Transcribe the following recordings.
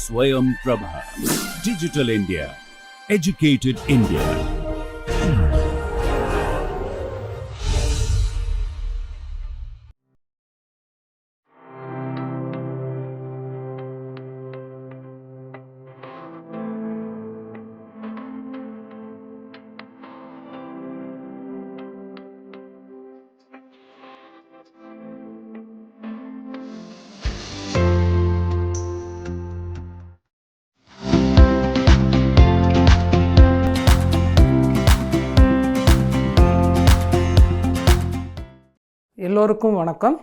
Swayam Prabha. Digital India. Educated India. எல்லோருக்கும் வணக்கம்.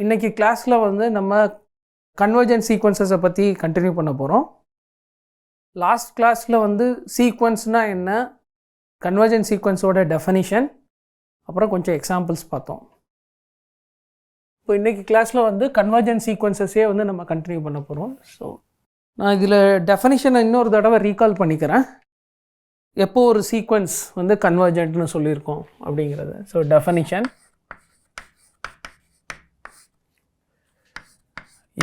இன்றைக்கி கிளாஸில் நம்ம கன்வர்ஜென்ட் சீக்வன்சஸை பற்றி கண்டினியூ பண்ண போகிறோம். லாஸ்ட் கிளாஸில் சீக்வன்ஸ்னால் என்ன, கன்வர்ஜென்ட் சீக்வன்ஸோட டெஃபனிஷன், அப்புறம் கொஞ்சம் எக்ஸாம்பிள்ஸ் பார்த்தோம். இப்போ இன்றைக்கி கிளாஸில் கன்வர்ஜென்ட் சீக்வன்சஸே நம்ம கண்டினியூ பண்ண போகிறோம். ஸோ நான் இதில் டெஃபனிஷனை இன்னொரு தடவை ரீகால் பண்ணிக்கிறேன். எப்போ ஒரு சீக்வன்ஸ் கன்வர்ஜென்ட்னு சொல்லியிருக்கோம் அப்படிங்கிறது. ஸோ டெஃபனிஷன்,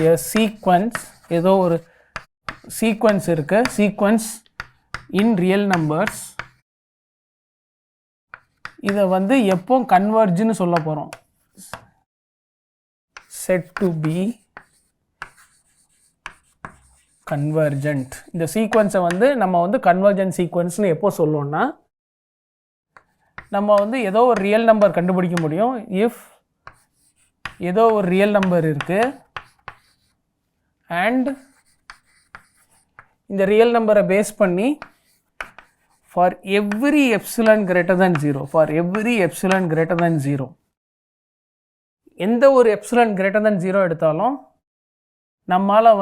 எ சீக்வன்ஸ், ஏதோ ஒரு சீக்வன்ஸ் இருக்கு, சீக்வன்ஸ் இன் ரியல் நம்பர்ஸ், இதை எப்போ கன்வர்ஜ்னு சொல்ல போகிறோம். Set to be convergent. இந்த சீக்வன்ஸை நம்ம கன்வர்ஜென்ட் சீக்வன்ஸ்னு எப்போ சொல்லுவோம்னா, நம்ம ஏதோ ஒரு ரியல் நம்பர் கண்டுபிடிக்க முடியும். இஃப் ஏதோ ஒரு ரியல் நம்பர் இருக்குது அண்ட் இந்த ரியல் நம்பரை பேஸ் பண்ணி for every epsilon greater than 0, for every epsilon greater than 0, எந்த ஒரு எப்சிலன் கிரேட்டர் தேன் 0 எடுத்தாலும் நம்மால்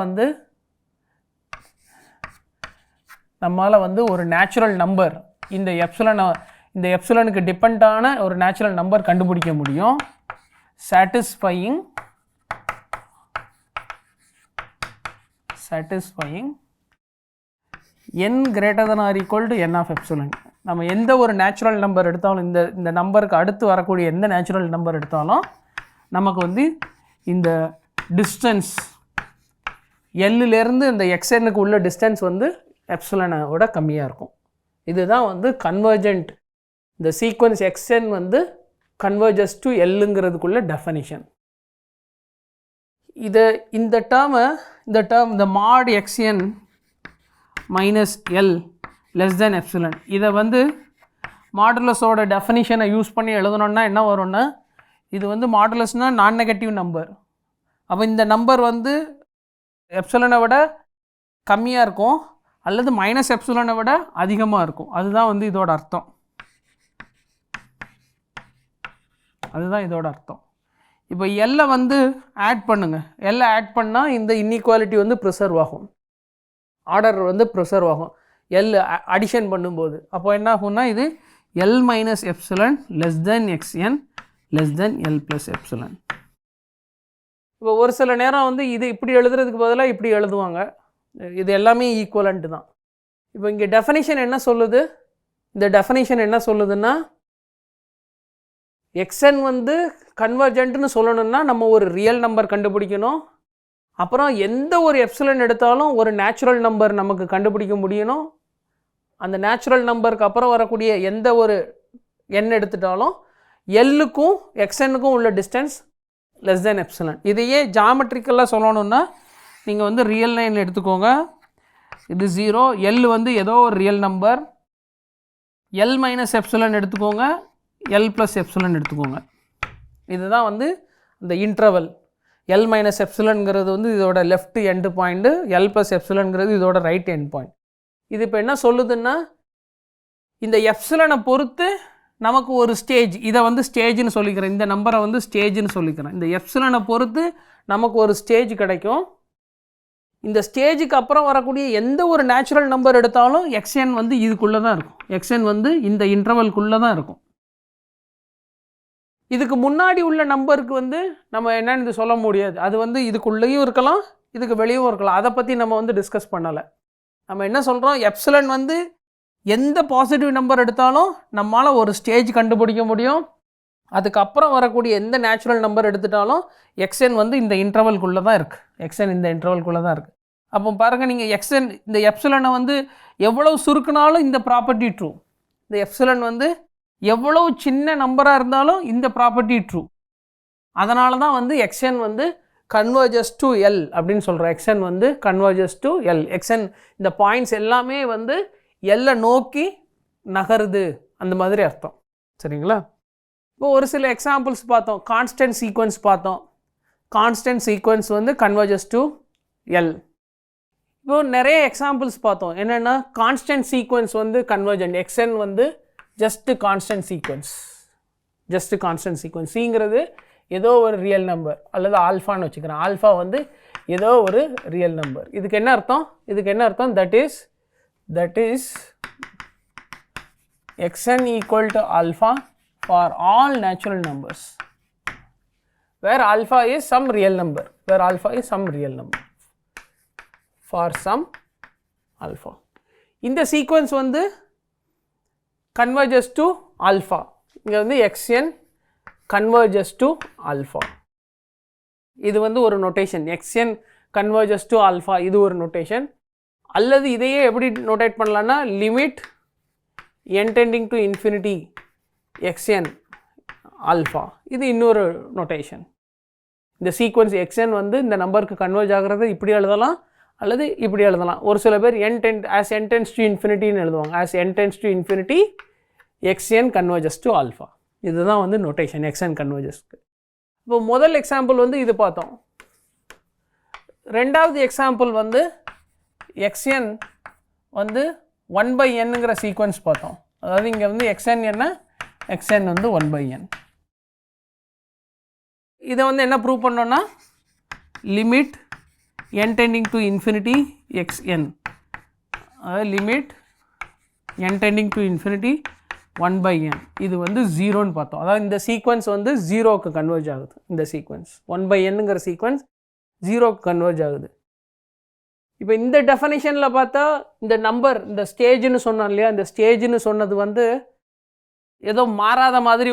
ஒரு நேச்சுரல் நம்பர், இந்த எப்சிலனுக்கு டிபெண்டான ஒரு நேச்சுரல் நம்பர் கண்டுபிடிக்க முடியும். Satisfying n greater than or equal to n of epsilon. நம்ம எந்த ஒரு நேச்சுரல் நம்பர் எடுத்தாலும், இந்த நம்பருக்கு அடுத்து வரக்கூடிய எந்த நேச்சுரல் நம்பர் எடுத்தாலும் நமக்கு இந்த டிஸ்டன்ஸ் எல்லிலேருந்து இந்த எக்ஸ்என்னுக்கு உள்ள டிஸ்டன்ஸ் எப்சிலனோட கம்மியாக இருக்கும். இதுதான் கன்வர்ஜென்ட். இந்த சீக்வன்ஸ் எக்ஸ்என் கன்வர்ஜஸ் டு எல்லுங்கிறதுக்குள்ள டெஃபனிஷன். இந்த term mod x n minus L less than epsilon, இதை மாடுலஸோட டெஃபனிஷனை யூஸ் பண்ணி எழுதணுன்னா என்ன வரும்னா, இது மாடுலஸ்னால் நான் நெகட்டிவ் நம்பர். அப்போ இந்த நம்பர் எப்சிலனை விட கம்மியாக இருக்கும் அல்லது மைனஸ் எப்சிலனை விட அதிகமாக இருக்கும். அதுதான் இதோட அர்த்தம். இப்போ எல்லை ஆட் பண்ணுங்கள். எல்லை ஆட் பண்ணால் இந்த இன்இக்வாலிட்டி ப்ரிசர்வ் ஆகும், ஆர்டர் ப்ரிசர்வ் ஆகும் எல் அடிஷன் பண்ணும்போது. அப்போ என்ன ஆகும்னா, இது L minus epsilon less than x n less than L plus epsilon. இப்போ ஒரு சில நேரம் இது இப்படி எழுதுறதுக்கு பதிலாக இப்படி எழுதுவாங்க. இது எல்லாமே ஈக்குவலண்ட்டு தான். இப்போ இங்கே டெஃபனிஷன் என்ன சொல்லுது, இந்த டெஃபனிஷன் என்ன சொல்லுதுன்னா, எக்ஸ்என் கன்வர்ஜென்ட்னு சொல்லணும்னா நம்ம ஒரு ரியல் நம்பர் கண்டுபிடிக்கணும். அப்புறம் எந்த ஒரு எப்சிலன் எடுத்தாலும் ஒரு நேச்சுரல் நம்பர் நமக்கு கண்டுபிடிக்க முடியணும். அந்த நேச்சுரல் நம்பருக்கு அப்புறம் வரக்கூடிய எந்த ஒரு எண் எடுத்துட்டாலும் எல்லுக்கும் எக்ஸ்என்னுக்கும் உள்ள டிஸ்டன்ஸ் லெஸ் தென் எப்சிலன். இதையே ஜாமெட்ரிக்கலாக சொல்லணுன்னா நீங்கள் ரியல் லைனில் எடுத்துக்கோங்க. இது 0, எல் ஏதோ ஒரு real number, L minus epsilon எடுத்துக்கோங்க, எல் ப்ளஸ் எப்சிலன் எடுத்துக்கோங்க. இதுதான் இந்த இன்டர்வல். எல் மைனஸ் எப்சிலன்கிறது இதோட left end point, L plus எப்சிலன்கிறது இதோட ரைட் எண்ட் பாயிண்ட். இது இப்போ என்ன சொல்லுதுன்னா, இந்த எப்சிலனை பொறுத்து நமக்கு ஒரு ஸ்டேஜ், இதை ஸ்டேஜ்னு சொல்லிக்கிறேன், இந்த நம்பரை ஸ்டேஜ்னு சொல்லிக்கிறேன். இந்த எப்சிலனை பொறுத்து நமக்கு ஒரு ஸ்டேஜ் கிடைக்கும். இந்த ஸ்டேஜுக்கு அப்புறம் வரக்கூடிய எந்த ஒரு நேச்சுரல் நம்பர் எடுத்தாலும் எக்ஸ்என் இதுக்குள்ளே தான் இருக்கும். எக்ஸ்என் இந்த இன்டர்வல்குள்ளே தான் இருக்கும். இதுக்கு முன்னாடி உள்ள நம்பருக்கு நம்ம என்னன்னு சொல்ல முடியாது. அது இதுக்குள்ளேயும் இருக்கலாம், இதுக்கு வெளியும் இருக்கலாம். அதை பற்றி நம்ம டிஸ்கஸ் பண்ணலை. நம்ம என்ன சொல்கிறோம், எப்சிலன் எந்த பாசிட்டிவ் நம்பர் எடுத்தாலும் நம்மளால் ஒரு ஸ்டேஜ் கண்டுபிடிக்க முடியும். அதுக்கப்புறம் வரக்கூடிய எந்த நேச்சுரல் நம்பர் எடுத்துட்டாலும் xn வந்து இந்த இன்டர்வல்குள்ளே தான் இருக்குது. xn இந்த இன்டர்வல்குள்ளே தான் இருக்குது. அப்போ பாருங்கள், நீங்கள் xn இந்த எப்சிலனை வந்து எவ்வளவு சுருக்கினாலும் இந்த ப்ராப்பர்ட்டி ட்ரூ. இந்த எப்சிலன் வந்து எவ்வளவு சின்ன நம்பராக இருந்தாலும் இந்த ப்ராப்பர்ட்டி ட்ரூ. அதனால தான் வந்து xn வந்து கன்வர்ஜஸ் டு எல் அப்படின்னு சொல்கிறோம். xn வந்து கன்வர்ஜஸ் டு எல். xn இந்த பாயிண்ட்ஸ் எல்லாமே வந்து எல்லை நோக்கி நகருது, அந்த மாதிரி அர்த்தம். சரிங்களா? இப்போ ஒரு சில எக்ஸாம்பிள்ஸ் பார்த்தோம். கான்ஸ்டன்ட் சீக்வன்ஸ் பார்த்தோம். கான்ஸ்டன்ட் சீக்வன்ஸ் வந்து கன்வர்ஜஸ் டு எல். இப்போ நிறைய எக்ஸாம்பிள்ஸ் பார்த்தோம். என்னென்னா கான்ஸ்டன்ட் சீக்வன்ஸ் வந்து கன்வர்ஜென்ட். xn வந்து just constant sequence. Just constant sequence. சிங்கிறது ஏதோ ஒரு ரியல் நம்பர் அல்லது ஆல்ஃபான்னு வச்சுக்கிறேன். ஆல்ஃபா வந்து ஏதோ ஒரு ரியல் நம்பர். இதுக்கு என்ன அர்த்தம்? இதுக்கு என்ன அர்த்தம்? That is xn equal to alpha for all natural numbers where alpha is some real number, where alpha is some real number for some alpha. இந்த சீக்வன்ஸ் வந்து converges to alpha. இங்கே வந்து xn converges to alpha. இது வந்து ஒரு notation. xn converges to alpha இது ஒரு notation. அல்லது இதையே எப்படி நோட்டேட் பண்ணலான்னா limit n tending to infinity xn alpha இது இன்னொரு நோட்டேஷன். இந்த சீக்வன்ஸ் xn வந்து இந்த நம்பருக்கு கன்வர்ஜ் ஆகிறது இப்படி எழுதலாம் அல்லது இப்படி எழுதலாம். ஒரு சில பேர் as n tends to infinity எழுதுவாங்க. as n tends to infinity xn converges to alpha. இதுதான் வந்து நோட்டேஷன் xn கன்வர்ஜஸ்க்கு. இப்போ முதல் எக்ஸாம்பிள் வந்து இது பார்த்தோம். ரெண்டாவது எக்ஸாம்பிள் வந்து xn வந்து 1/nங்கிற சீக்வன்ஸ் பார்த்தோம். அதாவது இங்கே வந்து xn என்ன? xn வந்து 1/n. இதை வந்து என்ன ப்ரூவ் பண்ணோன்னா limit n tending to infinity xn, அதாவது limit n tending to infinity 1/n இது வந்து 0ன்னு பார்த்தோம். அதாவது இந்த சீக்வன்ஸ் வந்து 0க்கு கன்வர்ஜ் ஆகுது. இந்த சீக்வன்ஸ் 1/nங்கிற சீக்வன்ஸ் 0க்கு கன்வர்ஜ் ஆகுது. இப்போ இந்த டெஃபனிஷனில் பார்த்தா இந்த நம்பர், இந்த ஸ்டேஜ்னு சொன்னோம் இல்லையா, இந்த ஸ்டேஜ்னு சொன்னது வந்து ஏதோ மாறாத மாதிரி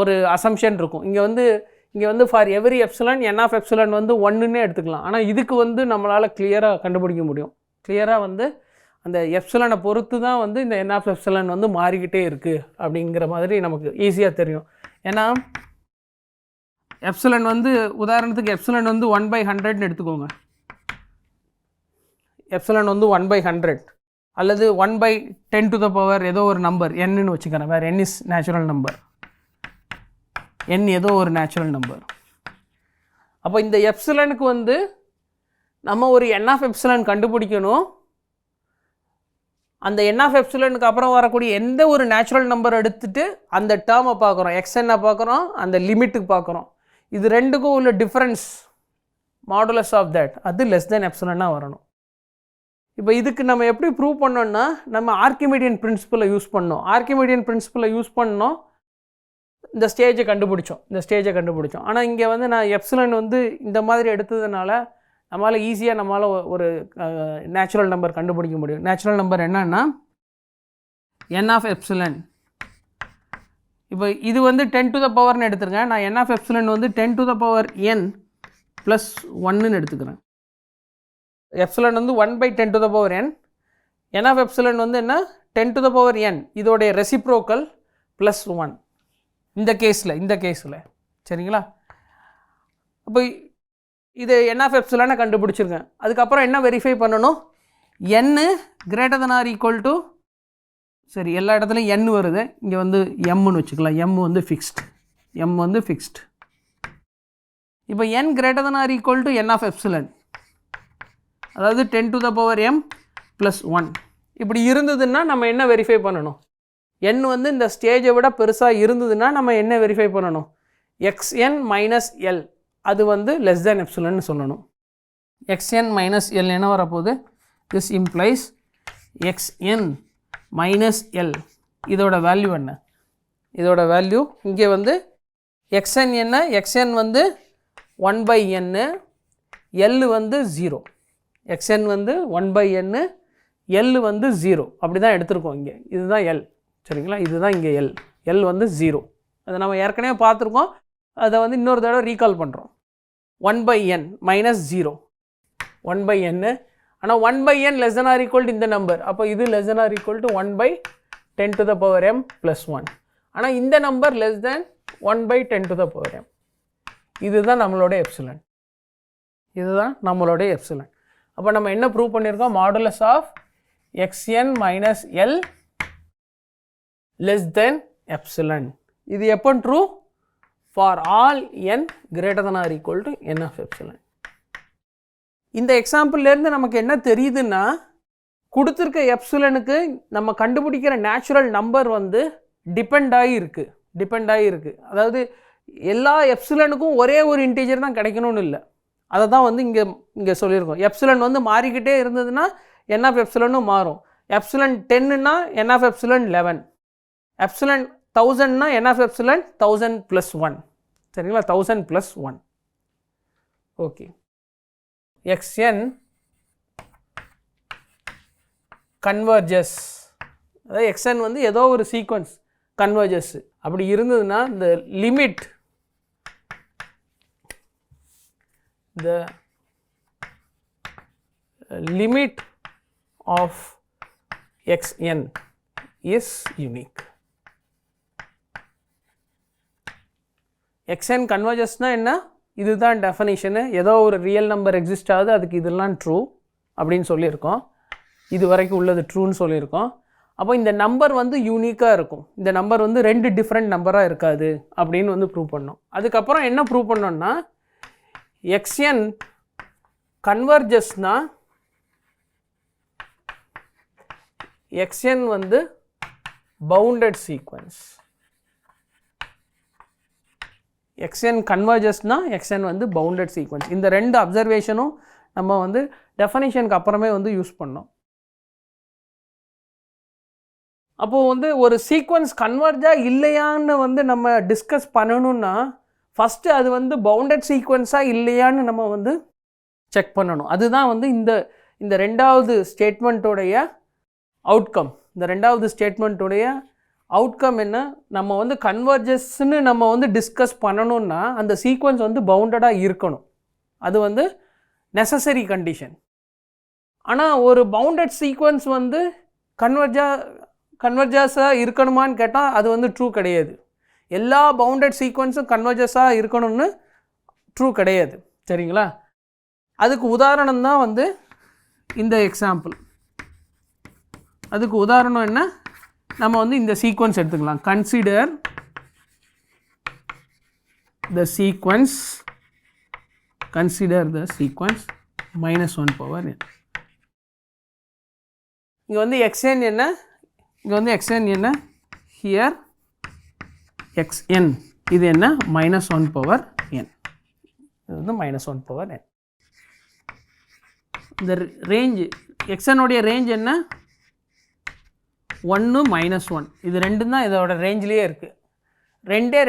ஒரு அசம்ஷன் இருக்கும். இங்கே வந்து for every epsilon n of epsilon வந்து 1ன்னே எடுத்துக்கலாம். ஆனால் இதுக்கு வந்து நம்மளால் கிளியராக கண்டுபிடிக்க முடியும். கிளியராக வந்து அந்த எப்சிலனை பொறுத்து தான் வந்து இந்த n ஆஃப் எப்சிலன் வந்து மாறிக்கிட்டே இருக்குது அப்படிங்கிற மாதிரி நமக்கு ஈஸியாக தெரியும். ஏன்னா எப்சிலன் வந்து உதாரணத்துக்கு எப்சிலன் வந்து 1/100ன்னு எடுத்துக்கோங்க. எப்சிலன் வந்து 1/100 அல்லது 1/10 to the power ஏதோ ஒரு நம்பர் nன்னு வச்சுக்கிறேன். வேறு n is natural number. n ஏதோ ஒரு நேச்சுரல் நம்பர். அப்போ இந்த எப்சிலனுக்கு வந்து நம்ம ஒரு n ஆஃப் எப்சிலன் கண்டுபிடிக்கணும். அந்த n ஆஃப் எப்சிலனுக்கு அப்புறம் வரக்கூடிய எந்த ஒரு நேச்சுரல் நம்பர் எடுத்துகிட்டு அந்த டேர்மை பார்க்குறோம், xnனை பார்க்குறோம், அந்த லிமிட்டுக்கு பார்க்குறோம். இது ரெண்டுக்கும் உள்ள டிஃப்ரென்ஸ் மாடுலஸ் ஆஃப் தட் அது லெஸ் தென் எப்சிலனாக வரணும். இப்போ இதுக்கு நம்ம எப்படி ப்ரூவ் பண்ணோம்னா நம்ம ஆர்க்கிமிடியன் பிரின்சிபலை யூஸ் பண்ணோம். ஆர்க்கிமிடியன் பிரின்சிபலை யூஸ் பண்ணோம், இந்த ஸ்டேஜை கண்டுபிடிச்சோம். ஆனால் இங்கே வந்து நான் எப்சிலன் வந்து இந்த மாதிரி எடுத்ததுனால நம்மளால் ஒரு நேச்சுரல் நம்பர் கண்டுபிடிக்க முடியும். நேச்சுரல் நம்பர் என்னன்னா n ஆஃப் எப்சிலன். இப்போ இது வந்து 10 to the powerன்னு எடுத்துருங்க. நான் n ஆஃப் எப்சிலன் வந்து 10 to the power n + 1ன்னு எடுத்துக்கிறேன். எப்சிலன் வந்து 1/10 to the power n. n of epsilon வந்து என்ன? 10 to the power n. இதோடைய ரெசிப்ரோக்கல் +1 இந்த கேஸில். சரிங்களா? அப்போ இது n ஆஃப் எப்சிலனை கண்டுபிடிச்சிருக்கேன். அதுக்கப்புறம் என்ன வெரிஃபை பண்ணணும்? n greater than or equal to, சரி எல்லா இடத்துலையும் n வருது, இங்கே வந்து mன்னு வச்சுக்கலாம். m வந்து ஃபிக்ஸ்ட். இப்போ n greater than or equal to n of epsilon, அதாவது 10 to the power m + 1 இப்படி இருந்ததுன்னா நம்ம என்ன வெரிஃபை பண்ணணும்? n வந்து இந்த ஸ்டேஜை விட பெருசாக இருந்ததுன்னா நம்ம என்ன வெரிஃபை பண்ணணும்? xn - l அது வந்து லெஸ் தேன் எப்சிலன்னு சொல்லணும். xn - l என்ன வரப்போகுது? திஸ் இம்ப்ளைஸ் xn - l இதோட வேல்யூ என்ன? இதோட வேல்யூ இங்கே வந்து xn என்ன? xn வந்து 1/n, l வந்து 0. xn வந்து 1/n, l வந்து 0. அப்படி தான் எடுத்திருக்கோம் இங்கே. இதுதான் l. சரிங்களா? இதுதான் இங்கே l வந்து 0. அதை நம்ம ஏற்கனவே பார்த்துருக்கோம், அதை வந்து இன்னொரு தடவை ரீகால் பண்ணுறோம். 1/n minus 0 1/n. ஆனால் 1/n less than or equal to இந்த நம்பர், அப்போ இது less than or equal to 1/10⁻m + 1. ஆனால் இந்த நம்பர் லெஸ் தேன் 1/10⁻m. இதுதான் நம்மளோட எப்சிலன், இதுதான் நம்மளோட எப்சிலன். அப்போ நம்ம என்ன ப்ரூவ் பண்ணியிருக்கோம், modulus of xn minus L less than epsilon. இது எப்போ true, for all n greater than or equal to n of epsilon. இந்த எக்ஸாம்பிள்லேருந்து நமக்கு என்ன தெரியுதுன்னா, கொடுத்துருக்க எப்சிலனுக்கு நம்ம கண்டுபிடிக்கிற நேச்சுரல் நம்பர் வந்து டிபெண்ட் ஆகியிருக்கு. அதாவது எல்லா எப்சிலனுக்கும் ஒரே ஒரு இன்டீஜர் தான் கிடைக்கணும்னு இல்லை. அதை தான் வந்து இங்கே சொல்லியிருக்கோம். எப்சிலன் வந்து மாறிக்கிட்டே இருந்ததுன்னா n ஆஃப் எப்சிலனும் மாறும். எப்சிலன் 10ன்னா n ஆஃப் எப்சிலன் 11, எப்சிலன் 1000னா n ஆஃப் எப்சிலன் 1000 + 1. சரிங்களா, 1000 + 1. ஓகே, xn கன்வர்ஜஸ், அதாவது xn வந்து ஏதோ ஒரு சீக்வன்ஸ் கன்வர்ஜஸ். அப்படி இருந்ததுன்னா இந்த limit, the limit of xn is unique. xn கன்வர்ஜஸ்னா என்ன, இதுதான் டெஃபனிஷனு. ஏதோ ஒரு ரியல் நம்பர் எக்ஸிஸ்ட் ஆகுது, அதுக்கு இதெல்லாம் ட்ரூ அப்படின்னு சொல்லியிருக்கோம். இது வரைக்கும் உள்ளது ட்ரூன்னு சொல்லியிருக்கோம். அப்போ இந்த நம்பர் வந்து யூனிக்காக இருக்கும், இந்த நம்பர் வந்து 2 டிஃப்ரெண்ட் நம்பராக இருக்காது அப்படின்னு வந்து ப்ரூவ் பண்ணோம். அதுக்கப்புறம் என்ன ப்ரூவ் பண்ணோம்னா, xn கன்வர்ஜஸ்னா xn வந்து பவுண்டட் சீக்வன்ஸ். xn கன்வர்ஜஸ்னா xn வந்து பவுண்டட் சீக்வன்ஸ். இந்த 2 அப்சர்வேஷனும் நம்ம வந்து டெஃபனிஷனுக்கு அப்புறமே வந்து யூஸ் பண்ணோம். அப்போது வந்து ஒரு சீக்வன்ஸ் கன்வர்ஜாக இல்லையான்னு வந்து நம்ம டிஸ்கஸ் பண்ணணுன்னா ஃபஸ்ட்டு அது வந்து பவுண்டட் சீக்வன்ஸாக இல்லையான்னு நம்ம வந்து செக் பண்ணணும். அதுதான் வந்து இந்த ரெண்டாவது ஸ்டேட்மெண்ட்டோடைய அவுட்கம். இந்த ரெண்டாவது ஸ்டேட்மெண்ட்டுடைய அவுட்கம் என்ன, நம்ம வந்து கன்வர்ஜஸ்ன்னு நம்ம வந்து டிஸ்கஸ் பண்ணணுன்னா அந்த சீக்வன்ஸ் வந்து பவுண்டடாக இருக்கணும். அது வந்து நெசசரி கண்டிஷன். ஆனால் ஒரு பவுண்டட் சீக்வன்ஸ் வந்து கன்வர்ஜஸாக இருக்கணுமான்னு கேட்டால் அது வந்து ட்ரூ கிடையாது. எல்லா பவுண்டட் சீக்வன்ஸும் கன்வர்ஜஸாக இருக்கணும்னு ட்ரூ கிடையாது. சரிங்களா, அதுக்கு உதாரணம் தான் வந்து இந்த எக்ஸாம்பிள். அதுக்கு உதாரணம் என்ன, நம்ம வந்து இந்த சீக்வன்ஸ் எடுத்துக்கலாம். Consider the sequence -1/n. இங்கே வந்து xn என்ன, இங்கே வந்து xn என்ன, ஹியர் xn இது என்ன, -1/n. இது வந்து -1/n. இந்த ரேஞ்ச் xn-உடைய ரேஞ்ச் என்ன, 1 -1. இது ரெண்டும் தான் இதோட ரேஞ்சிலேயே இருக்குது.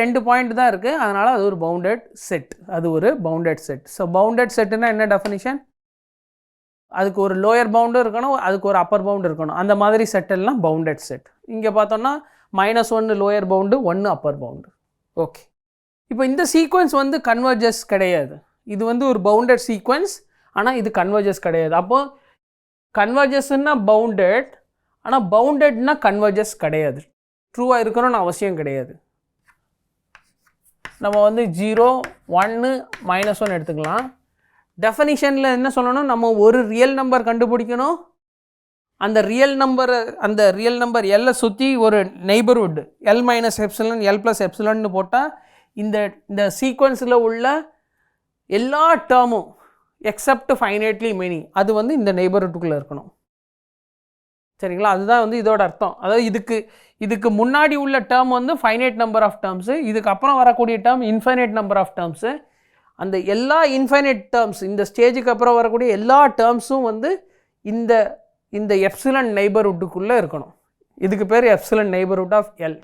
2 பாயிண்ட் தான் இருக்குது, அதனால் அது ஒரு பவுண்டட் செட். ஸோ பவுண்டட் செட்டுன்னா என்ன டெஃபினிஷன், அதுக்கு ஒரு லோயர் பவுண்டும் இருக்கணும், அதுக்கு ஒரு அப்பர் பவுண்டு இருக்கணும். அந்த மாதிரி செட்டெல்லாம் பவுண்டட் செட். இங்கே பார்த்தோன்னா -1 lower pound, 1 Appar pound. Okay, இப்போ இந்த சீக்வன்ஸ் வந்து கன்வர்ஜஸ் கிடையாது. இது வந்து ஒரு பவுண்டட் சீக்வன்ஸ், ஆனால் இது கன்வர்ஜஸ் கிடையாது. அப்போது கன்வர்ஜஸ்ன்னா பவுண்டட், ஆனால் பவுண்டட்னா கன்வர்ஜஸ் கிடையாது. ட்ரூவாக இருக்கணும்னு அவசியம் கிடையாது. நம்ம வந்து 0, 1, -1 எடுத்துக்கலாம். டெஃபனிஷனில் என்ன சொல்லணும், நம்ம ஒரு ரியல் நம்பர் கண்டுபிடிக்கணும். அந்த ரியல் நம்பர் எல்லை சுற்றி ஒரு நெய்பர்ஹுட் L - எப்சிலன் L + எப்சிலன்னு போட்டால் இந்த சீக்வன்ஸில் உள்ள எல்லா டேர்மும் எக்ஸப்ட் ஃபைனைட்லி மெனி அது வந்து இந்த நெய்பர்ஹுட்டுக்குள்ளே இருக்கணும். சரிங்களா, அதுதான் வந்து இதோட அர்த்தம். அதாவது இதுக்கு முன்னாடி உள்ள டேர்ம் வந்து ஃபைனைட் நம்பர் ஆஃப் டேர்ம்ஸு, இதுக்கப்புறம் வரக்கூடிய term infinite number of terms. அந்த எல்லா இன்ஃபைனைட் டேர்ம்ஸ், இந்த ஸ்டேஜுக்கு அப்புறம் வரக்கூடிய எல்லா டேர்ம்ஸும் வந்து இந்த எப்சிலன் நெய்பர்ஹுட்டுக்குள்ளே இருக்கணும். இதுக்கு பேர் epsilon neighbourhood of L.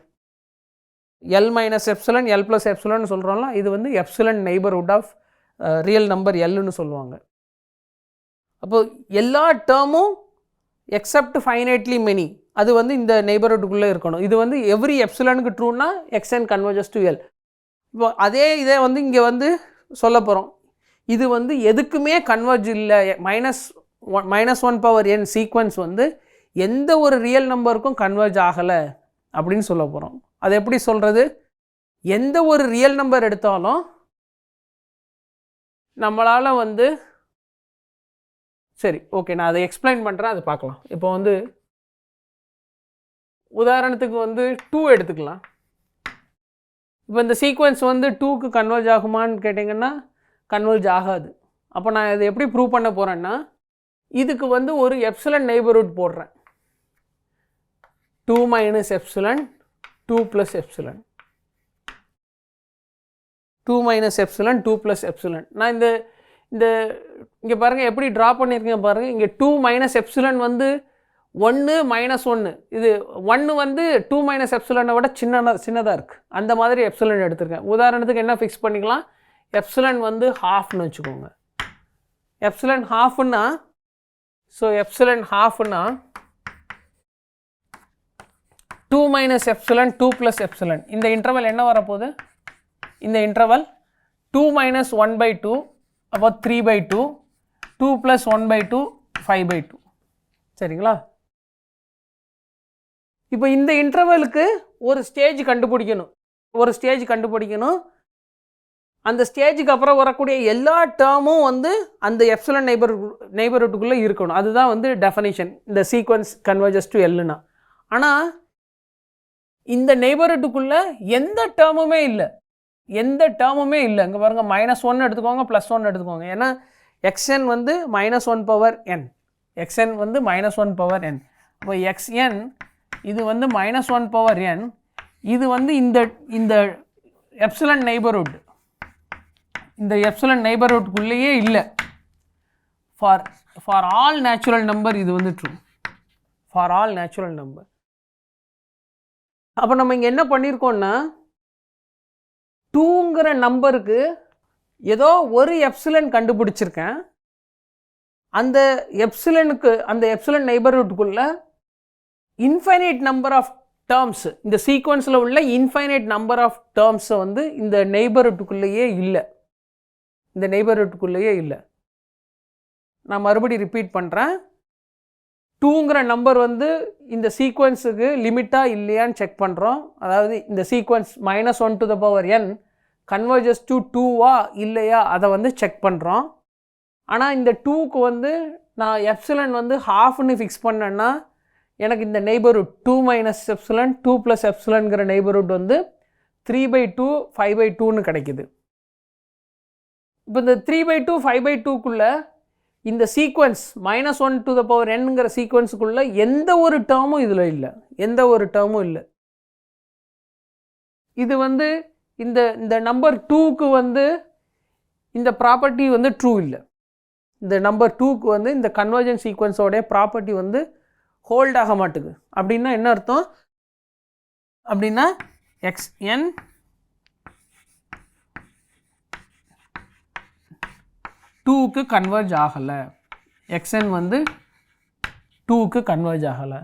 L - epsilon L + epsilon சொல்கிறோம்ல, இது வந்து epsilon neighbourhood of real number எல்லுன்னு சொல்லுவாங்க. அப்போது எல்லா டேர்மும் எக்ஸப்ட் ஃபைனைட்லி மெனி அது வந்து இந்த நெய்பர்ஹுட்டுக்குள்ளே இருக்கணும். இது வந்து எவ்ரி எப்சிலனுக்கு ட்ரூனா xn கன்வர்ஜஸ் டு எல். இப்போ அதே இதை வந்து இங்கே வந்து சொல்ல போகிறோம். இது வந்து எதுக்குமே கன்வர்ஜ் இல்லை. -1 சீக்வன்ஸ் வந்து எந்த ஒரு ரியல் நம்பருக்கும் கன்வர்ஜ் ஆகலை அப்படின்னு சொல்ல போகிறோம். அது எப்படி சொல்கிறது? எந்த ஒரு ரியல் நம்பர் எடுத்தாலும் நம்மளால் வந்து சரி ஓகே நான் அதை எக்ஸ்பிளைன் பண்ணுறேன், அதை பார்க்கலாம். இப்போ வந்து உதாரணத்துக்கு வந்து 2 எடுத்துக்கலாம். இப்போ இந்த சீக்வன்ஸ் வந்து 2க்கு கன்வர்ஜ் ஆகுமான்னு கேட்டிங்கன்னா கன்வர்ஜ் ஆகாது. அப்போ நான் இதை எப்படி ப்ரூவ் பண்ண போகிறேன்னா, இதுக்கு வந்து ஒரு எப்சிலன் நெய்பர்ஹுட் போடுறேன். 2 minus epsilon 2 plus epsilon 2 minus epsilon 2 plus epsilon. நான் இந்த இந்த இங்கே பாருங்கள் எப்படி ட்ரா பண்ணியிருக்கேன் பாருங்கள். இங்கே 2 மைனஸ் எப்சிலன் வந்து 1 மைனஸ் 1, இது 1 வந்து 2 மைனஸ் எப்சிலனை விட சின்னதாக இருக்குது. அந்த மாதிரி எப்சிலன் எடுத்திருக்கேன். உதாரணத்துக்கு என்ன ஃபிக்ஸ் பண்ணிக்கலாம், எப்சிலன் வந்து ஹாஃப்னு வச்சுக்கோங்க. எப்சிலன் ஹாஃப்னா ஸோ எப்சிலன் ஹாஃப்னா 2 மைனஸ் எப்சிலன் 2 ப்ளஸ் எப்சிலன். இந்த இன்டர்வல் என்ன வரப்போகுது? இந்த இன்டர்வல் 2 மைனஸ் 1/2 அப்போ 3/2, 2 ப்ளஸ் 1/2 5/2. சரிங்களா? இப்போ இந்த இன்டர்வலுக்கு ஒரு ஸ்டேஜ் கண்டுபிடிக்கணும். அந்த ஸ்டேஜுக்கு அப்புறம் வரக்கூடிய எல்லா டேர்மும் வந்து அந்த எப்சிலன் நெய்பர்ஹுட்டுக்குள்ளே இருக்கணும். அதுதான் வந்து டெஃபனிஷன் இந்த சீக்வன்ஸ் கன்வர்ஜஸ் டு எல்லுனா. ஆனால் இந்த நெய்பர்ஹுட்டுக்குள்ளே எந்த டேர்முமே இல்லை. இங்கே பாருங்கள், -1 எடுத்துக்கோங்க, +1 எடுத்துக்கோங்க. ஏன்னா xn வந்து -1/n, அப்போ xn இது வந்து -1/n. இது வந்து இந்த எப்சிலன் நெய்பர்ஹுட், இந்த எப்சிலன் நெய்பர்ஹுட்குள்ளேயே இல்லை. ஃபார் ஆல் நேச்சுரல் நம்பர் இது வந்து true, for all natural number. அப்போ நம்ம இங்கே என்ன பண்ணியிருக்கோம்னா, 2ங்கிற நம்பருக்கு ஏதோ ஒரு எப்சிலன் கண்டுபிடிச்சிருக்கேன். அந்த எப்சிலன் நெய்பர்ஹுட்குள்ளே இன்ஃபைனைட் நம்பர் ஆஃப் டேர்ம்ஸ், இந்த சீக்வன்ஸில் உள்ள இன்ஃபைனைட் நம்பர் ஆஃப் டேர்ம்ஸை வந்து இந்த நெய்பர்ஹுட்குள்ளேயே இல்லை. நான் மறுபடி ரிப்பீட் பண்ணுறேன். 2ங்கிற நம்பர் வந்து இந்த சீக்வன்ஸுக்கு லிமிட்டாக இல்லையான்னு செக் பண்ணுறோம். அதாவது இந்த சீக்வன்ஸ் -1/n கன்வர்ஜஸ் டு 2வா இல்லையா அதை வந்து செக் பண்ணுறோம். ஆனால் இந்த 2க்கு வந்து நான் எப்சிலன் வந்து ஹாஃப்னு ஃபிக்ஸ் பண்ணேன்னா எனக்கு இந்த நெய்பர்ஹுட் 2 மைனஸ் எப்சிலன் 2 ப்ளஸ் எப்சிலன்கிற நெய்பர்ஹுட் வந்து 3/2 5/2ன்னு கிடைக்குது. இப்போ இந்த 3/2 5/2க்குள்ளே இந்த சீக்வன்ஸ் -1/n சீக்வன்ஸுக்குள்ளே எந்த ஒரு டேர்மும் இதில் இல்லை. இது வந்து இந்த நம்பர் 2க்கு வந்து இந்த ப்ராப்பர்ட்டி வந்து ட்ரூ இல்லை. இந்த நம்பர் 2க்கு வந்து இந்த கன்வர்ஜென்ட் சீக்வன்ஸோடைய ப்ராப்பர்ட்டி வந்து ஹோல்ட் ஆக மாட்டுது. அப்படின்னா என்ன அர்த்தம்? அப்படின்னா xn 2க்கு கன்வர்ஜ் ஆகலை, xn வந்து 2க்கு கன்வர்ஜ் ஆகலை.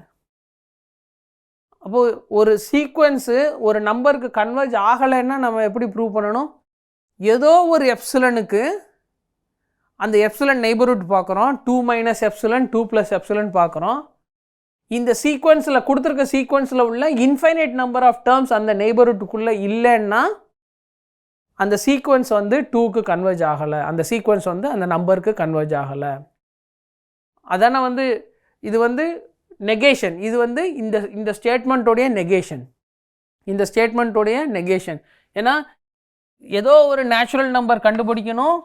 அப்போது ஒரு சீக்வன்ஸு ஒரு நம்பருக்கு கன்வர்ஜ் ஆகலைன்னா நம்ம எப்படி ப்ரூவ் பண்ணணும்? ஏதோ ஒரு எப்சிலனுக்கு அந்த எப்சிலன் நெய்பர்ஹுட் பார்க்குறோம், 2 மைனஸ் எப்சிலன் 2 ப்ளஸ் எப்சிலன் பார்க்குறோம். இந்த சீக்வன்ஸில் கொடுத்துருக்க சீக்வன்ஸில் உள்ள இன்ஃபைனைட் நம்பர் ஆஃப் டேர்ம்ஸ் அந்த நெய்பர்ஹுட்டுக்குள்ளே இல்லைன்னா அந்த சீக்வன்ஸ் வந்து 2க்கு கன்வர்ஜ் ஆகலை, அந்த சீக்வன்ஸ் வந்து அந்த நம்பருக்கு கன்வர்ஜ் ஆகலை. அதான வந்து இது வந்து நெகேஷன். இது வந்து இந்த ஸ்டேட்மெண்ட்டோடைய நெகேஷன். ஏன்னா ஏதோ ஒரு நேச்சுரல் நம்பர் கண்டுபிடிக்கணும்.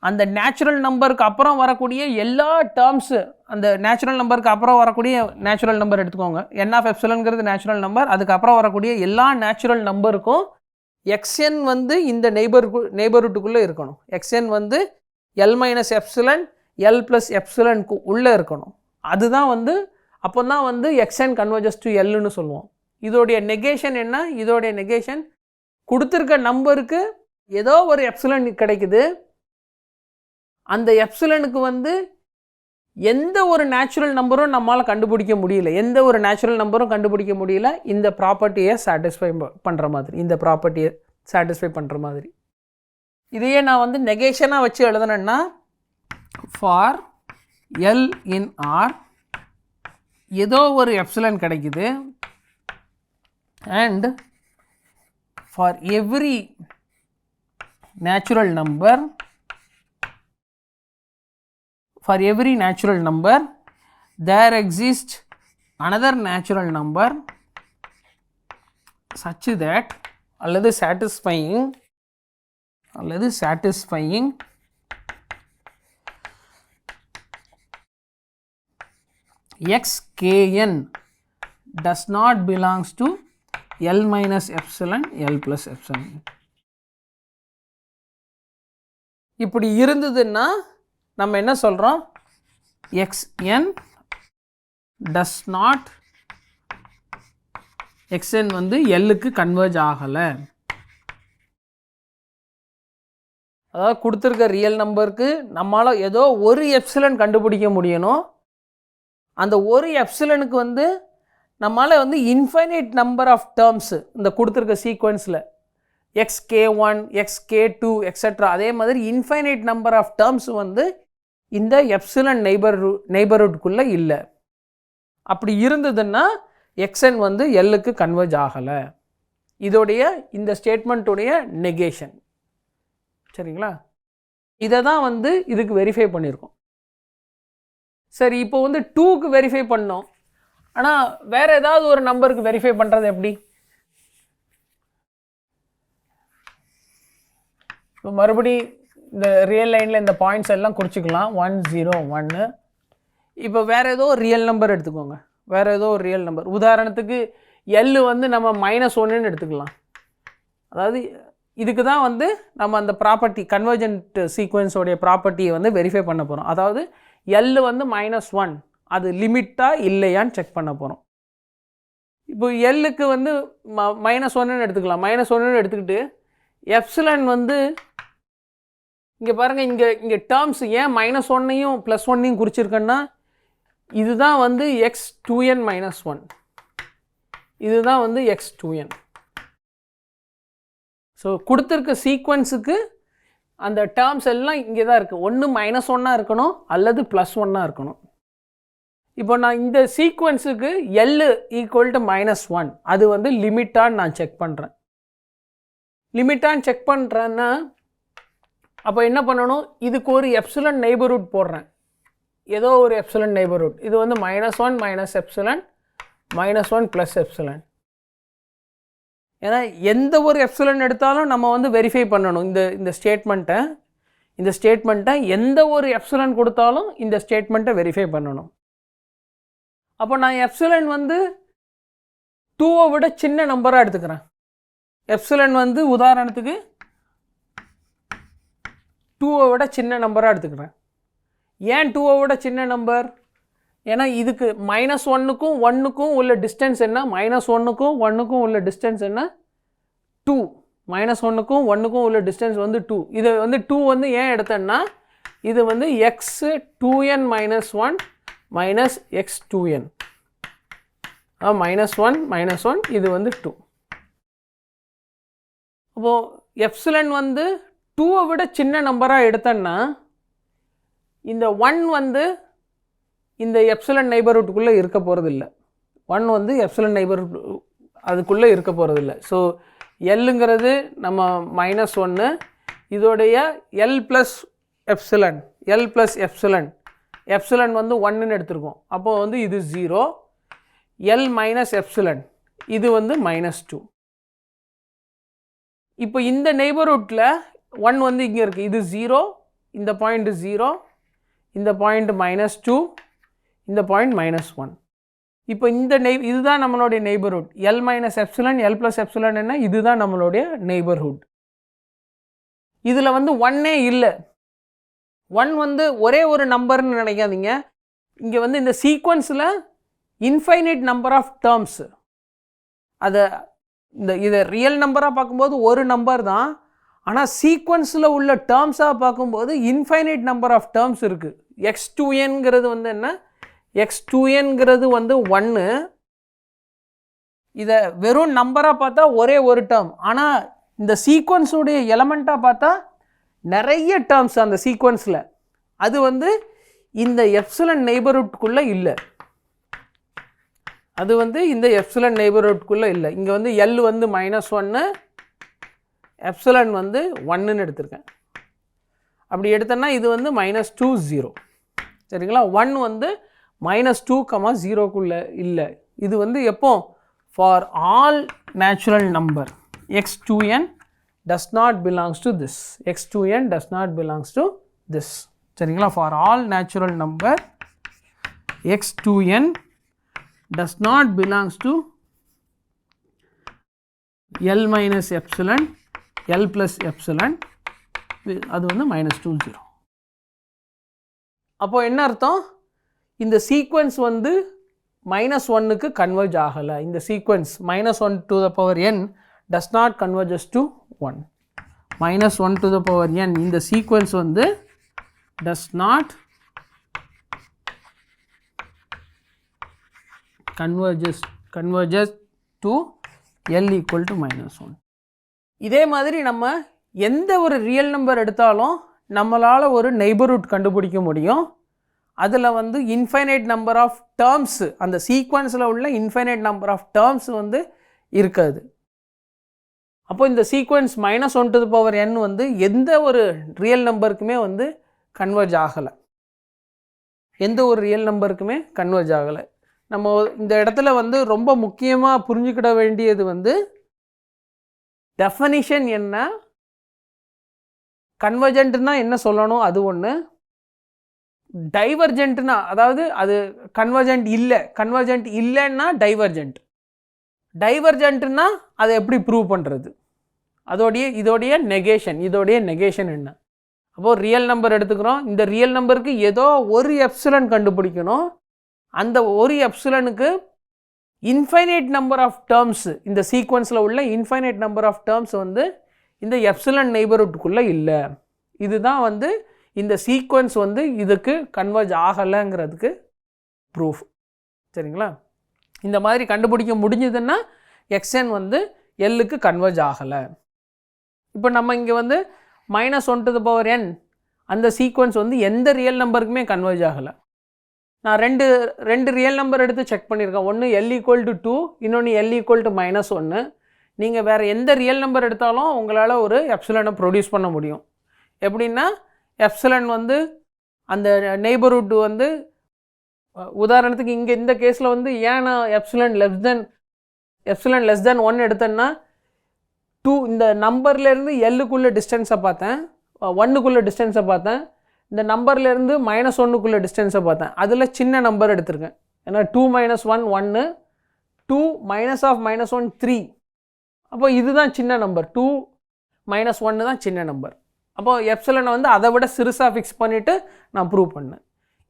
அந்த நேச்சுரல் நம்பருக்கு அப்புறம் வரக்கூடிய எல்லா டேர்ம்ஸு, அந்த நேச்சுரல் நம்பருக்கு அப்புறம் வரக்கூடிய நேச்சுரல் நம்பர் எடுத்துக்கோங்க, n(ε)ங்கிறது நேச்சுரல் நம்பர். அதுக்கப்புறம் வரக்கூடிய எல்லா நேச்சுரல் நம்பருக்கும் xn வந்து இந்த நெய்பர்ஹுட்டுக்குள்ளே இருக்கணும். xn வந்து l minus epsilon l plus எப்சிலனுக்கு உள்ளே இருக்கணும். அதுதான் வந்து அப்போ தான் வந்து xn கன்வர்ஜஸ் டு எல்லுன்னு சொல்லுவோம். இதோடைய நெகேஷன் என்ன? இதோடைய நெகேஷன் கொடுத்துருக்க நம்பருக்கு ஏதோ ஒரு எப்சிலன் கிடைக்குது. அந்த எப்சிலனுக்கு வந்து எந்த ஒரு நேச்சுரல் நம்பரும் நம்மளால் கண்டுபிடிக்க முடியல, எந்த ஒரு நேச்சுரல் நம்பரும் கண்டுபிடிக்க முடியல இந்த ப்ராப்பர்ட்டியை சாட்டிஸ்ஃபை பண்ணுற மாதிரி, இந்த ப்ராப்பர்ட்டியை சாட்டிஸ்ஃபை பண்ணுற மாதிரி. இதையே நான் வந்து நெகேஷனாக வச்சு எழுதுனேன்னா ஃபார் எல் இன் ஆர் ஏதோ ஒரு எப்சிலன் கிடைக்குது and for every natural number there exists another natural number such that அல்லது satisfying xkn does not belongs to L minus epsilon L plus epsilon. இப்படி இருந்ததுன்னா நம்ம என்ன சொல்கிறோம், xn does not, xn வந்து Lக்கு கன்வர்ஜ் ஆகலை. அதாவது கொடுத்துருக்க ரியல் நம்பருக்கு நம்மளால் ஏதோ ஒரு எப்சிலன் கண்டுபிடிக்க முடியணும். அந்த ஒரு எப்சிலனுக்கு வந்து நம்மளால் வந்து இன்ஃபைனைட் நம்பர் ஆஃப் டேர்ம்ஸு இந்த கொடுத்துருக்க சீக்வன்ஸில் xk1 xk2 எக்ஸெட்ரா அதே மாதிரி இன்ஃபைனைட் நம்பர் ஆஃப் டேர்ம்ஸ் வந்து இந்த எப்சிலன் நெய்பர்ஹுட்குள்ளே இல்லை. அப்படி இருந்ததுன்னா xn வந்து Lக்கு கன்வர்ஜ் ஆகலை. இதோடைய இந்த ஸ்டேட்மெண்ட்டுடைய நெகேஷன். சரிங்களா? இதை தான் வந்து இதுக்கு வெரிஃபை பண்ணியிருக்கோம். சரி, இப்போ வந்து 2க்கு வெரிஃபை பண்ணோம். ஆனால் வேறு ஏதாவது ஒரு நம்பருக்கு வெரிஃபை பண்ணுறது எப்படி? இப்போ மறுபடி இந்த ரியல் லைனில் இந்த பாயிண்ட்ஸ் எல்லாம் குறிச்சிக்கலாம். 1 0 1. இப்போ வேறு ஏதோ ஒரு ரியல் நம்பர் எடுத்துக்கோங்க. வேறு ஏதோ ஒரு ரியல் நம்பர், உதாரணத்துக்கு எல் வந்து நம்ம -1ன்னு எடுத்துக்கலாம். அதாவது இதுக்கு தான் வந்து நம்ம அந்த ப்ராப்பர்ட்டி கன்வர்ஜென்ட் சீக்வன்ஸோடைய ப்ராப்பர்ட்டியை வந்து வெரிஃபை பண்ண போகிறோம். அதாவது எல் வந்து -1 அது லிமிட்டாக இல்லையான்னு செக் பண்ண போகிறோம். இப்போ எல்லுக்கு வந்து -1ன்னு எடுத்துக்கலாம். -1ன்னு எடுத்துக்கிட்டு எப்சிலன் வந்து இங்கே பாருங்கள், இங்கே டேர்ம்ஸ் ஏன் -1ஐயும் +1ஐயும் குறிச்சிருக்கேன்னா இதுதான் வந்து x2n -1, இதுதான் வந்து x2n. ஸோ கொடுத்துருக்க சீக்வன்ஸுக்கு அந்த டேர்ம்ஸ் எல்லாம் இங்கே தான் இருக்குது. ஒன்று -1ஆக இருக்கணும் அல்லது +1ஆக இருக்கணும். இப்போ நான் இந்த சீக்வன்ஸுக்கு L ஈக்குவல் டு -1 அது வந்து லிமிட்டான்னு நான் செக் பண்ணுறேன். லிமிட்டான்னு செக் பண்ணுறேன்னா அப்போ என்ன பண்ணணும், இதுக்கு ஒரு எப்சிலன் நெய்பர்ஹுட் போடுறேன். ஏதோ ஒரு எப்சிலன் நெய்பர்ஹுட். இது வந்து -1 - எப்சிலன் -1 + எப்சிலன். ஏன்னா எந்த ஒரு எப்சிலன் எடுத்தாலும் நம்ம வந்து வெரிஃபை பண்ணணும் இந்த ஸ்டேட்மெண்ட்டை எந்த ஒரு எப்சிலன் கொடுத்தாலும் இந்த ஸ்டேட்மெண்ட்டை வெரிஃபை பண்ணணும். அப்போ நான் எப்சிலன் வந்து 2ஐ விட சின்ன நம்பராக எடுத்துக்கிறேன். எப்சிலன் வந்து உதாரணத்துக்கு 2ஐ விட சின்ன நம்பராக எடுத்துக்கிறேன். ஏன் 2ஐ விட சின்ன நம்பர்? ஏன்னா இதுக்கு -1க்கும் 1க்கும் உள்ள டிஸ்டன்ஸ் என்ன, -1க்கும் 1க்கும் உள்ள டிஸ்டன்ஸ் என்ன, 2. -1க்கும் 1க்கும் உள்ள டிஸ்டன்ஸ் வந்து 2. இதை வந்து 2 வந்து ஏன் எடுத்தேன்னா இது வந்து x2n - 1 - x2n -1 இது வந்து 2. அப்போது எப்சிலன் வந்து 2ஐ விட சின்ன நம்பராக எடுத்தேன்னா இந்த 1 வந்து இந்த எப்சிலன் நெய்பர்ஹுட்குள்ளே இருக்க போகிறதில்ல. 1 வந்து எப்சிலன் நெய்பர்ஹுட் அதுக்குள்ளே இருக்க போகிறதில்ல. ஸோ எல்லுங்கிறது நம்ம -1, இதோடைய L + எப்சிலன் எப்சிலன் வந்து 1ன்னு எடுத்திருக்கோம். அப்போது வந்து இது 0. L - எப்சிலன் இது வந்து -2. இப்போ இந்த நெய்பர்ஹுட்டில் 1 வந்து இங்கே இருக்குது, இது 0, இந்த பாயிண்ட் 0, இந்த பாயிண்ட் -2, இந்த பாயிண்ட் -1. இப்போ இதுதான் நம்மளுடைய neighbourhood. L - epsilon L + epsilon என்ன, இதுதான் நம்மளுடைய நெய்பர்ஹுட். இதில் வந்து 1ஏ இல்லை. 1 வந்து ஒரே ஒரு நம்பர்னு நினைக்காதீங்க. இங்கே வந்து இந்த சீக்வன்ஸில் இன்ஃபைனைட் நம்பர் ஆஃப் டேர்ம்ஸ். இதை ரியல் நம்பராக பார்க்கும்போது ஒரு நம்பர் தான். ஆனால் சீக்வன்ஸில் உள்ள டேர்ம்ஸாக பார்க்கும்போது இன்ஃபைனைட் நம்பர் ஆஃப் டேர்ம்ஸ் இருக்குது. x2nங்கிறது வந்து என்ன, x2nங்கிறது வந்து 1. இதை வெறும் நம்பராக பார்த்தா ஒரே ஒரு டேர்ம், ஆனால் இந்த சீக்வன்ஸுடைய எலமெண்ட்டாக பார்த்தா நிறைய டேர்ம்ஸ் அந்த சீக்வன்ஸில். அது வந்து இந்த எப்சிலன் நெய்பர்ஹுட்குள்ளே இல்லை, அது வந்து இந்த எப்சிலன் நெய்பர்ஹுட்குள்ளே இல்லை. இங்கே வந்து எல் வந்து -1, எப்சிலன் வந்து 1ன்னு எடுத்திருக்கேன். அப்படி எடுத்தேன்னா இது வந்து -2 0, சரிங்களா. 1 வந்து -2, 0க்குள்ளே இல்லை. இது வந்து எப்போ, for all natural number x2n does not belongs to this, x2n does not belongs to this, சரிங்களா. For all natural number x2n does not belongs to L minus epsilon, L plus epsilon, அது வந்து -2 0. அப்போ என்ன அர்த்தம், இந்த sequence வந்து -1க்கு converge ஆகலை. இந்த sequence -1 to the power n does not converges to 1. -1 to the power n இந்த சீக்வன்ஸ் வந்து does not converges to L equal to -1. இதே மாதிரி நம்ம எந்த ஒரு ரியல் நம்பர் எடுத்தாலும் நம்மளால் ஒரு நெய்பர்ஹுட் கண்டுபிடிக்க முடியும். அதில் வந்து இன்ஃபைனைட் நம்பர் ஆஃப் டேர்ம்ஸ், அந்த சீக்வன்ஸில் உள்ள இன்ஃபைனைட் நம்பர் ஆஃப் டேர்ம்ஸ் வந்து இருக்காது. அப்போ இந்த sequence -1 to the power n வந்து எந்த ஒரு ரியல் நம்பருக்குமே வந்து கன்வர்ஜ் ஆகலை, எந்த ஒரு ரியல் நம்பருக்குமே கன்வர்ஜ் ஆகலை. நம்ம இந்த இடத்துல வந்து ரொம்ப முக்கியமாக புரிஞ்சுக்கிட வேண்டியது வந்து டெஃபனிஷன் என்ன, கன்வர்ஜென்ட்னா என்ன சொல்லணும், அது ஒன்று. டைவர்ஜென்ட்னா அதாவது அது கன்வர்ஜென்ட் இல்லைன்னா டைவர்ஜென்ட், டைவர்ஜென்ட்னா அதை எப்படி ப்ரூவ் பண்ணுறது, இதோடைய நெகேஷன் என்ன. அப்போது ரியல் நம்பர் எடுத்துக்கிறோம், இந்த ரியல் நம்பருக்கு ஏதோ ஒரு எப்சிலன் கண்டுபிடிக்கணும். அந்த ஒரு எப்சிலனுக்கு இன்ஃபைனைட் நம்பர் ஆஃப் டேர்ம்ஸ், இந்த சீக்வன்ஸில் உள்ள இன்ஃபைனைட் நம்பர் ஆஃப் டேர்ம்ஸ் வந்து இந்த எப்சிலன் நெய்பர்ஹுட்குள்ளே இல்லை. இதுதான் வந்து இந்த சீக்வன்ஸ் வந்து இதுக்கு கன்வர்ஜ் ஆகலைங்கிறதுக்கு ப்ரூஃப், சரிங்களா. இந்த மாதிரி கண்டுபிடிக்க முடிஞ்சதுன்னா xn வந்து எல்லுக்கு கன்வர்ஜ் ஆகலை. இப்போ நம்ம இங்கே வந்து -1 to the power n அந்த சீக்வன்ஸ் வந்து எந்த ரியல் நம்பருக்குமே கன்வர்ஜ் ஆகலை. நான் ரெண்டு ரியல் நம்பர் எடுத்து செக் பண்ணியிருக்கேன். ஒன்று L equal to 2, இன்னொன்று L equal to -1. நீங்கள் வேறு எந்த ரியல் நம்பர் எடுத்தாலும் உங்களால் ஒரு எப்சிலனை ப்ரொடியூஸ் பண்ண முடியும். எப்படின்னா எப்சிலன் வந்து அந்த நெய்பர்ஹுட் வந்து, உதாரணத்துக்கு இங்கே இந்த கேஸில் வந்து ஏன் நான் எப்சிலன் லெஸ் தென் 1 எடுத்தேன்னா 2 இந்த நம்பர்லேருந்து Lக்குள்ளே டிஸ்டன்ஸை பார்த்தேன், 1க்குள்ளே டிஸ்டன்ஸை பார்த்தேன், இந்த நம்பர்லேருந்து -1க்குள்ளே டிஸ்டன்ஸை பார்த்தேன். அதில் சின்ன நம்பர் எடுத்திருக்கேன். ஏன்னா 2 - 1 1, 2 -1 3. அப்போ இதுதான் சின்ன நம்பர், 2 - 1 தான் சின்ன நம்பர். அப்போது எப்சிலனை வந்து அதை விட சிறுசாக ஃபிக்ஸ் பண்ணிவிட்டு நான் ப்ரூவ் பண்ணேன்.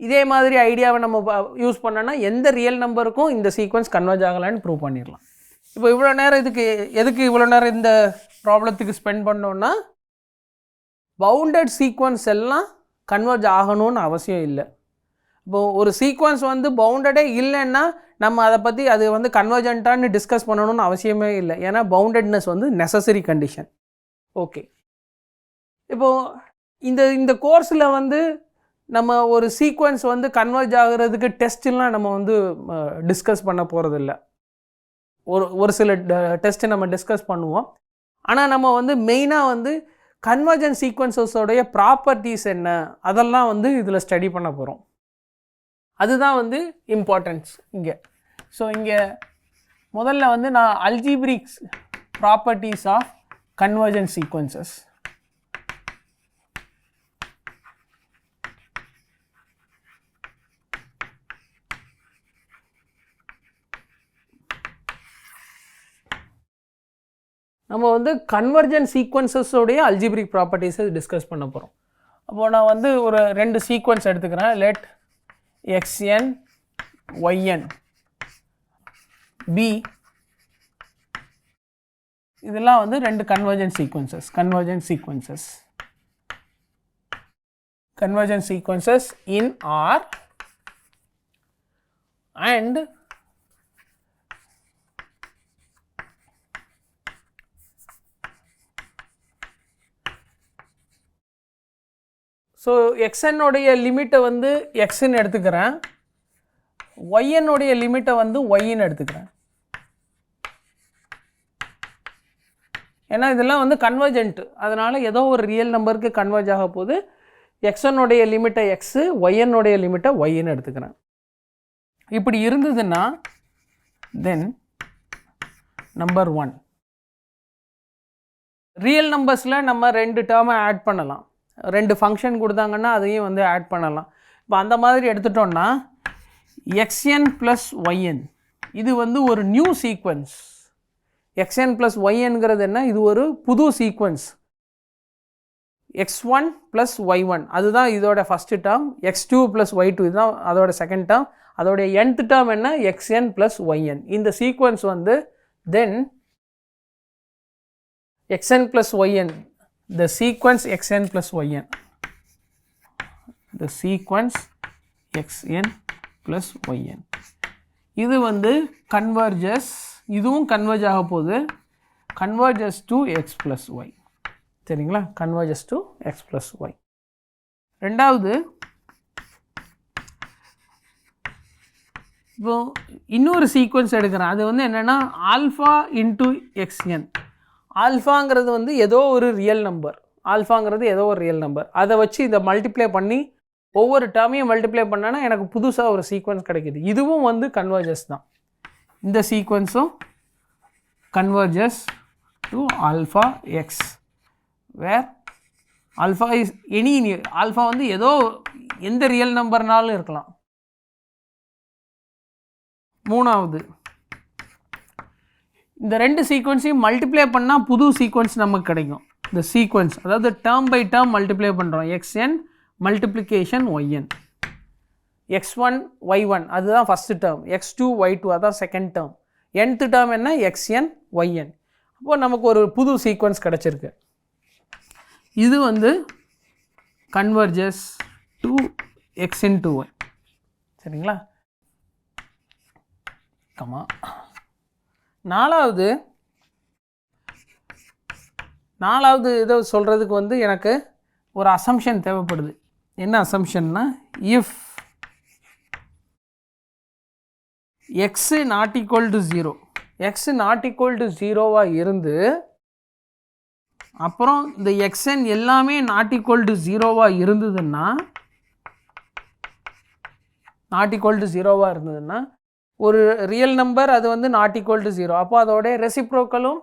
இதே மாதிரி ஐடியாவை நம்ம யூஸ் பண்ணோன்னா எந்த ரியல் நம்பருக்கும் இந்த சீக்வன்ஸ் கன்வர்ஜ் ஆகலான்னு ப்ரூவ் பண்ணிடலாம். இப்போ இவ்வளோ நேரம் எதுக்கு இவ்வளோ நேரம் இந்த ப்ராப்ளத்துக்கு ஸ்பெண்ட் பண்ணோன்னா, பவுண்டட் சீக்வன்ஸ் எல்லாம் கன்வர்ஜ் ஆகணும்னு அவசியம் இல்லை. இப்போது ஒரு சீக்வன்ஸ் வந்து பவுண்டடே இல்லைன்னா நம்ம அதை பற்றி அது வந்து கன்வர்ஜென்ட்டான்னு டிஸ்கஸ் பண்ணணும்னு அவசியமே இல்லை. ஏன்னா பவுண்டட்னஸ் வந்து நெசசரி கண்டிஷன். ஓகே, இப்போது இந்த கோர்ஸில் வந்து நம்ம ஒரு சீக்வன்ஸ் வந்து கன்வர்ஜ் ஆகிறதுக்கு டெஸ்ட்லாம் நம்ம வந்து டிஸ்கஸ் பண்ண போகிறதில்ல. ஒரு சில டெஸ்ட்டு நம்ம டிஸ்கஸ் பண்ணுவோம். ஆனால் நம்ம வந்து மெயினாக வந்து கன்வர்ஜென்ட் சீக்வன்சஸோடைய ப்ராப்பர்ட்டிஸ் என்ன அதெல்லாம் வந்து இதில் ஸ்டடி பண்ண போகிறோம். அதுதான் வந்து இம்பார்ட்டன்ஸ் இங்கே. ஸோ இங்கே முதல்ல வந்து நான் algebraic properties of convergent sequences, நம்ம வந்து கன்வர்ஜென்ட் சீக்வன்சஸோடைய அல்ஜிப்ரிக் ப்ராப்பர்ட்டிஸை டிஸ்கஸ் பண்ண போகிறோம். அப்போது நான் வந்து ஒரு 2 சீக்வன்ஸ் எடுத்துக்கிறேன். லெட் xn yn b, இதெல்லாம் வந்து 2 convergent sequences. convergent sequences in R and so xn லிமிட்டை வந்து xன்னு எடுத்துக்கிறேன், yn லிமிட்டை வந்து yன்னு எடுத்துக்கிறேன். ஏன்னா இதெல்லாம் வந்து கன்வர்ஜென்ட், அதனால் ஏதோ ஒரு ரியல் நம்பருக்கு கன்வர்ஜ் ஆக போது x1 லிமிட்டை x, yn லிமிட்டை yன்னு எடுத்துக்கிறேன். இப்படி இருந்ததுன்னா தென் நம்பர் 1 ரியல் நம்பர்ஸில் நம்ம 2 டேர்மை ஆட் பண்ணலாம், 2 ஃபங்க்ஷன் கொடுத்தாங்கன்னா அதையும் வந்து ஆட் பண்ணலாம். இப்போ அந்த மாதிரி எடுத்துட்டோம்னா xn ப்ளஸ் yn இது வந்து ஒரு நியூ சீக்வன்ஸ். xn ப்ளஸ் ynங்கிறது என்ன, இது ஒரு புது சீக்வன்ஸ். x1 ப்ளஸ் y1 அதுதான் இதோட first term, x2 plus y2 இதுதான் அதோட செகண்ட் டேர்ம், அதோடைய nth டேர்ம் என்ன xn ப்ளஸ் yn. இந்த சீக்வன்ஸ் வந்து தென் xn plus yn, the sequence xn plus yn, the sequence xn plus yn இது வந்து converges, இதுவும் கன்வர்ஜ் ஆக போகுது, converges to x plus y. சரிங்களா, converges to x plus y. ரெண்டாவது இப்போ இன்னொரு சீக்வன்ஸ் எடுக்கிறேன், அது வந்து என்னென்னா ஆல்ஃபா இன்ட்டு xn. ஆல்ஃபாங்கிறது வந்து ஏதோ ஒரு ரியல் நம்பர், ஆல்ஃபாங்கிறது ஏதோ ஒரு ரியல் நம்பர், அதை வச்சு இதை மல்டிப்ளை பண்ணி ஒவ்வொரு டேர்மையும் மல்டிப்ளை பண்ணான்னா எனக்கு புதுசாக ஒரு சீக்வன்ஸ் கிடைக்கிது. இதுவும் வந்து கன்வர்ஜஸ் தான். இந்த சீக்வன்ஸும் converges to alpha x, where alpha is any, alpha வந்து ஏதோ எந்த ரியல் நம்பர்னாலும் இருக்கலாம். மூணாவது இந்த 2 சீக்வன்ஸையும் மல்டிப்ளை பண்ணால் புது சீக்வன்ஸ் நமக்கு கிடைக்கும். இந்த சீக்வன்ஸ் அதாவது டேர்ம் பை டேர்ம் மல்டிப்ளை பண்ணுறோம், xn multiplication yn, x1 y1 அதுதான் ஃபஸ்ட்டு டேர்ம், x2 y2 அதுதான் செகண்ட் டேர்ம், nth டேர்ம் என்ன xn yn. அப்போது நமக்கு ஒரு புது சீக்வன்ஸ் கிடச்சிருக்கு. இது வந்து converges to x into y. சரிங்களா, கமா. நாலாவது இதை சொல்கிறதுக்கு வந்து எனக்கு ஒரு அசம்ஷன் தேவைப்படுது. என்ன அசம்ஷன்னா, if x not equal to 0, x not equal to 0வாக இருந்து அப்புறம் இந்த xn எல்லாமே நாட் ஈக்குவல் டு 0வாக இருந்ததுன்னா, நாட் ஈக்குவல் டு 0வாக இருந்ததுன்னா ஒரு ரியல் நம்பர் அது வந்து நாட் ஈக்குவல் டு 0, அப்போ அதோடைய ரெசிப்ரோக்கலும்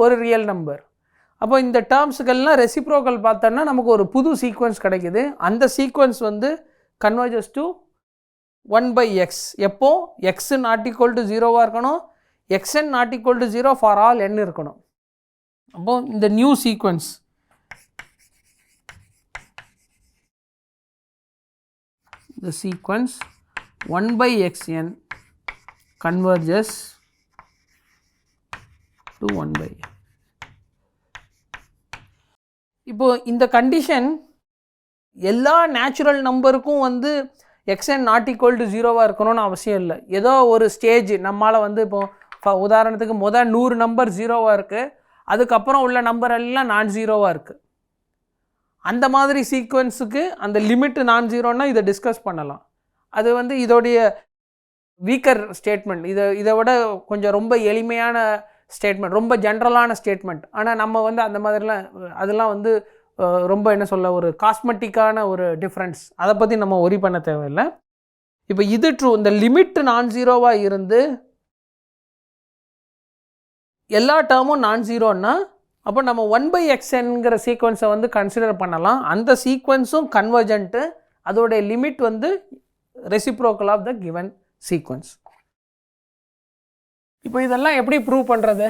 ஒரு ரியல் நம்பர். அப்போ இந்த டேர்ம்ஸுக்கெல்லாம் ரெசிப்ரோக்கல் பார்த்தோன்னா நமக்கு ஒரு புது சீக்வன்ஸ் கிடைக்குது. அந்த சீக்வன்ஸ் வந்து கன்வர்ஜஸ் டு 1/x. எப்போ எக்ஸ் நாட் ஈக்குவல் டு 0வாக இருக்கணும், xn not equal to 0 for all n இருக்கணும். அப்போ இந்த new sequence the sequence 1/xn converges to 1/n. இப்போ இந்த கண்டிஷன் எல்லா நேச்சுரல் நம்பருக்கும் வந்து xn நாட் ஈக்குவல் டு 0வாக இருக்கணும்னு அவசியம் இல்லை. ஏதோ ஒரு ஸ்டேஜ் நம்மளால் வந்து இப்போ உதாரணத்துக்கு 100 நம்பர் 0வாக இருக்குது, அதுக்கப்புறம் உள்ள நம்பர் எல்லாம் நான் 0வாக இருக்குது. அந்த மாதிரி சீக்வன்ஸுக்கு அந்த லிமிட் நான் 0ன்னா இதை டிஸ்கஸ் பண்ணலாம். அது வந்து இதோடைய வீக்கர் ஸ்டேட்மெண்ட், இதை விட கொஞ்சம் ரொம்ப எளிமையான ஸ்டேட்மெண்ட், ரொம்ப ஜென்ரலான ஸ்டேட்மெண்ட். ஆனால் நம்ம வந்து அந்த மாதிரிலாம் அதெல்லாம் வந்து ரொம்ப என்ன சொல்ல ஒரு காஸ்மெட்டிக்கான ஒரு டிஃப்ரென்ஸ், அதை பற்றி நம்ம ஒரி பண்ண தேவையில்லை. இப்போ இது ட்ரூ, இந்த லிமிட் நான் 0வாக இருந்து எல்லா டேர்மும் நான் 0ன்னா அப்போ நம்ம 1/xnங்கிற சீக்வன்ஸை வந்து கன்சிடர் பண்ணலாம். அந்த சீக்வன்ஸும் கன்வர்ஜென்ட்டு, அதோடைய லிமிட் வந்து reciprocal of the given sequence. இப்போ இதெல்லாம் எப்படி ப்ரூவ் பண்ணுறது?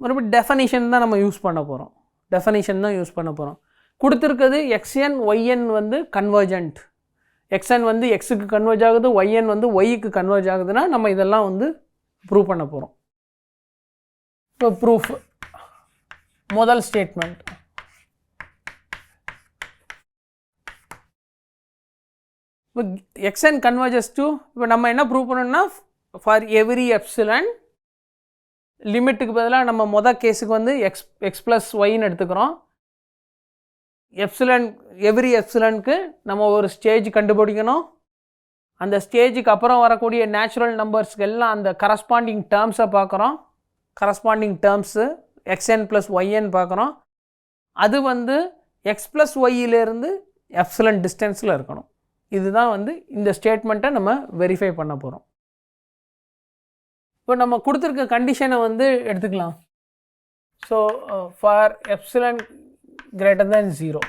மறுபடியும் டெஃபனிஷன் தான் நம்ம யூஸ் பண்ண போகிறோம். டெஃபனிஷன் தான் யூஸ் பண்ண போகிறோம். கொடுத்துருக்குது xn yn வந்து கன்வர்ஜென்ட், xn வந்து எக்ஸுக்கு கன்வர்ஜ் ஆகுது, yn வந்து ஒய்க்கு கன்வர்ஜ் ஆகுதுன்னா நம்ம இதெல்லாம் வந்து ப்ரூவ் பண்ண போகிறோம். இப்போ ப்ரூஃப் முதல் ஸ்டேட்மெண்ட், இப்போ xn converges to இப்போ நம்ம என்ன ப்ரூவ் பண்ணணும்னா ஃபார் எவ்ரி எப்சிலன் லிமிட்டுக்கு பதிலாக நம்ம மொதல் கேஸுக்கு வந்து எக்ஸ் ப்ளஸ் ஒய்ன்னு எடுத்துக்கிறோம். எப்சிலன் எவ்ரி எப்சிலனுக்கு நம்ம ஒரு ஸ்டேஜ் கண்டுபிடிக்கணும். அந்த ஸ்டேஜுக்கு அப்புறம் வரக்கூடிய நேச்சுரல் நம்பர்ஸ்க்கு எல்லாம் அந்த கரஸ்பாண்டிங் டேர்ம்ஸை பார்க்குறோம். Corresponding terms xn plus yn பார்க்குறோம். அது வந்து எக்ஸ் ப்ளஸ் ஒய்யிலேருந்து எப்சிலன் டிஸ்டன்ஸில் இருக்கணும். இதுதான் வந்து இந்த ஸ்டேட்மெண்ட்டை நம்ம வெரிஃபை பண்ண போகிறோம். இப்போ நம்ம கொடுத்துருக்க கண்டிஷனை வந்து எடுத்துக்கலாம். So for epsilon greater than 0,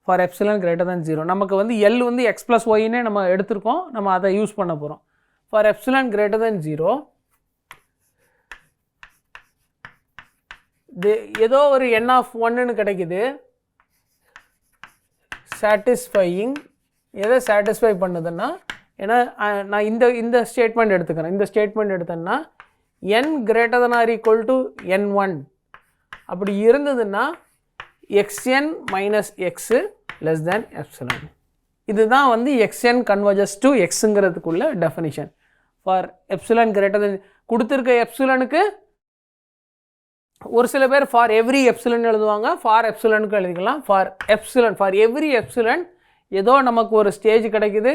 for epsilon greater than 0 நமக்கு வந்து எல் வந்து எக்ஸ் ப்ளஸ் ஒய்னே நம்ம எடுத்திருக்கோம். நம்ம அதை யூஸ் பண்ண போகிறோம். ஃபார் எப்சிலன் கிரேட்டர் தேன் 0 ஏதோ ஒரு n ஆஃப் 1ன்னு கிடைக்குது. சாட்டிஸ்ஃபையிங் எதை சாட்டிஸ்ஃபை பண்ணுதுன்னா, ஏன்னா நான் இந்த ஸ்டேட்மெண்ட் எடுத்துக்கிறேன். இந்த ஸ்டேட்மெண்ட் எடுத்தேன்னா n greater than or equal to n1 அப்படி இருந்ததுன்னா xn minus x less than epsilon. இதுதான் வந்து xn converges to xங்கிறதுக்குள்ள definition. For epsilon greater than கொடுத்துருக்க எப்சிலனுக்கு ஒரு சில பேர் ஃபார் எவ்ரி எப்சிலன் எழுதுவாங்க, ஃபார் எப்சிலனுக்கு எழுதிக்கலாம். For epsilon for every epsilon ஏதோ நமக்கு ஒரு ஸ்டேஜ் கிடைக்குது.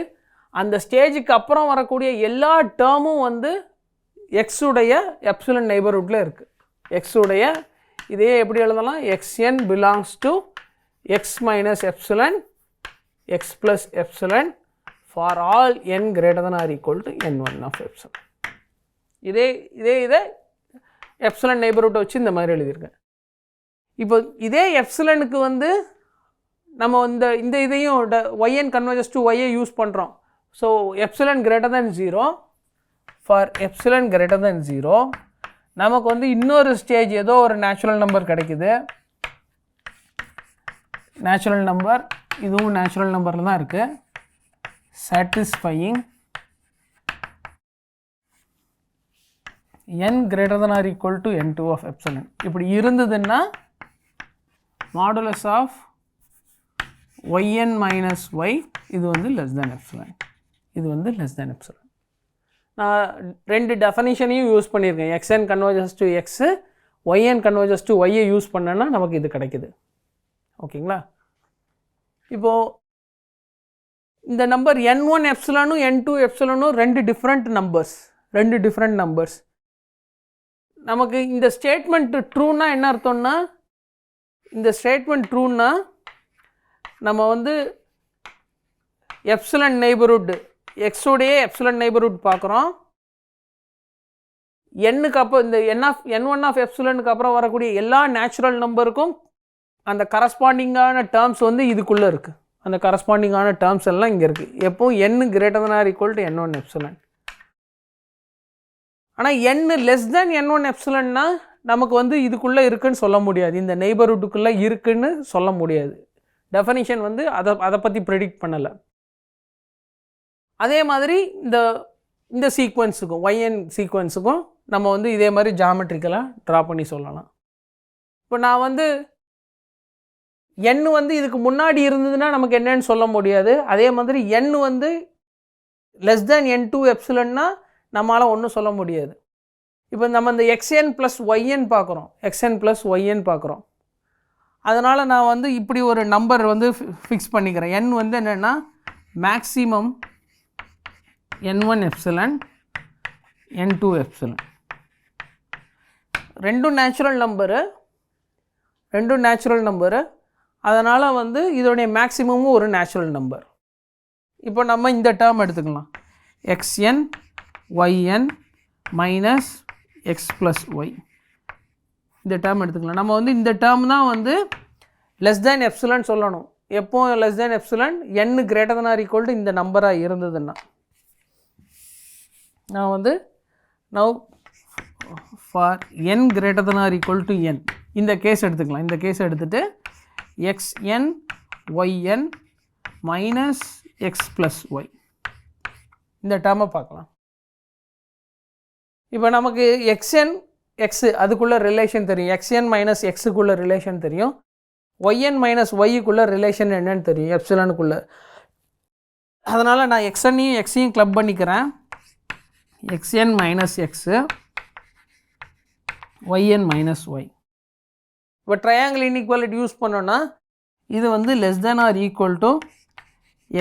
அந்த ஸ்டேஜுக்கு அப்புறம் வரக்கூடிய எல்லா டேர்மும் வந்து எக்ஸுடைய எப்சிலன் நெய்பர்ஹுட்டில் இருக்குது. எக்ஸுடைய இதே எப்படி எழுதலாம், xn belongs to x minus epsilon x plus epsilon for all n greater than or equal to n1 of epsilon. இதே எப்சிலன் நெய்பர்ஹுட்டை வச்சு இந்த மாதிரி எழுதியிருக்கேன். இப்போ இதே எப்சிலனுக்கு வந்து நம்ம இந்த இதையும் yn converges to y use பண்ணுறோம். So epsilon greater than 0, for epsilon greater than 0 நமக்கு வந்து இன்னொரு ஸ்டேஜ் ஏதோ ஒரு நேச்சுரல் நம்பர் கிடைக்குது. நேச்சுரல் நம்பர் இதுவும் நேச்சுரல் நம்பரில் தான் இருக்குது. Satisfying n greater than or equal to n2 of epsilon இப்படி இருந்ததுன்னா மாடுலஸ் ஆஃப் yn மைனஸ் y இது வந்து லெஸ் தேன் எப்சிலன். இது வந்து லெஸ் தேன் எப்சிலன். நான் ரெண்டு டெஃபனிஷனையும் யூஸ் பண்ணியிருக்கேன். xn converges to x, yn converges to y use பண்ணேன்னா நமக்கு இது கிடைக்குது. ஓகேங்களா? இப்போது இந்த நம்பர் n1 எப்சிலனும் n2 எப்சிலனும் ரெண்டு டிஃப்ரெண்ட் நம்பர்ஸ். நமக்கு இந்த ஸ்டேட்மெண்ட் ட்ரூன்னா என்ன அர்த்தம்னா, இந்த ஸ்டேட்மெண்ட் ட்ரூன்னா நம்ம வந்து எப்சிலன் நெய்பர்ஹுட் எக்ஸோடைய எப்சிலன் நெய்பர்ஹுட் பார்க்குறோம். எண்ணுக்கு அப்புறம் இந்த n1 ஆஃப் எப்சிலனுக்கு அப்புறம் வரக்கூடிய எல்லா நேச்சுரல் நம்பருக்கும் அந்த கரஸ்பாண்டிங்கான டேர்ம்ஸ் வந்து இதுக்குள்ளே இருக்குது. அந்த கரஸ்பாண்டிங்கான டேர்ம்ஸ் எல்லாம் இங்கே இருக்குது. எப்போவும் n greater than or equal to n1 epsilon. ஆனால் n லெஸ் தேன் n1 எப்சிலன்னா நமக்கு வந்து இதுக்குள்ளே இருக்குன்னு சொல்ல முடியாது. இந்த நெய்பர்ஹுட்டுக்குள்ளே இருக்குன்னு சொல்ல முடியாது. டெஃபனிஷன் வந்து அதை பற்றி ப்ரெடிக்ட் பண்ணலை. அதே மாதிரி இந்த சீக்வன்ஸுக்கும் yn சீக்வன்ஸுக்கும் நம்ம வந்து இதே மாதிரி ஜாமெட்ரிக்கலாக ட்ரா பண்ணி சொல்லலாம். இப்போ நான் வந்து n வந்து இதுக்கு முன்னாடி இருந்ததுன்னா நமக்கு என்னன்னு சொல்ல முடியாது. அதே மாதிரி n வந்து லெஸ் தேன் n2 எப்சிலன்னா நம்மளால் ஒன்றும் சொல்ல முடியாது. இப்போ நம்ம இந்த xn ப்ளஸ் yn பார்க்குறோம். அதனால் நான் வந்து இப்படி ஒரு நம்பர் வந்து ஃபிக்ஸ் பண்ணிக்கிறேன். n வந்து என்னென்னா maximum n1 epsilon n2 epsilon. ரெண்டும் நேச்சுரல் நம்பரு. அதனால் வந்து இதோடைய மேக்ஸிமமும் ஒரு நேச்சுரல் நம்பர். இப்போ நம்ம இந்த டேர்ம் எடுத்துக்கலாம், xn yn minus x plus y. இந்த டேர்ம் எடுத்துக்கலாம். நம்ம வந்து இந்த டேர்ம் தான் வந்து லெஸ் தேன் எப்சிலன் சொல்லணும். எப்போ less than epsilon n greater than or equal to இந்த நம்பராக இருந்ததுன்னா. நான் வந்து now for n greater than or equal to n இந்த கேஸ் எடுத்துக்கலாம். இந்த கேஸ் எடுத்துகிட்டு xn yn minus x plus y இந்த டேர்மை பார்க்கலாம். இப்போ நமக்கு xn எக்ஸு அதுக்குள்ளே ரிலேஷன் தெரியும். xn மைனஸ் எக்ஸுக்குள்ளே ரிலேஷன் தெரியும். yn மைனஸ் ஒய்க்குள்ளே ரிலேஷன் என்னன்னு தெரியும் எப்சிலனுக்குள்ளே. அதனால் நான் xnனையும் xையும் கிளப் பண்ணிக்கிறேன். xn minus x yn minus y. இப்போ ட்ரையாங்கிள் இன்இக்வாலிட்டி யூஸ் பண்ணோன்னா இது வந்து less than or equal to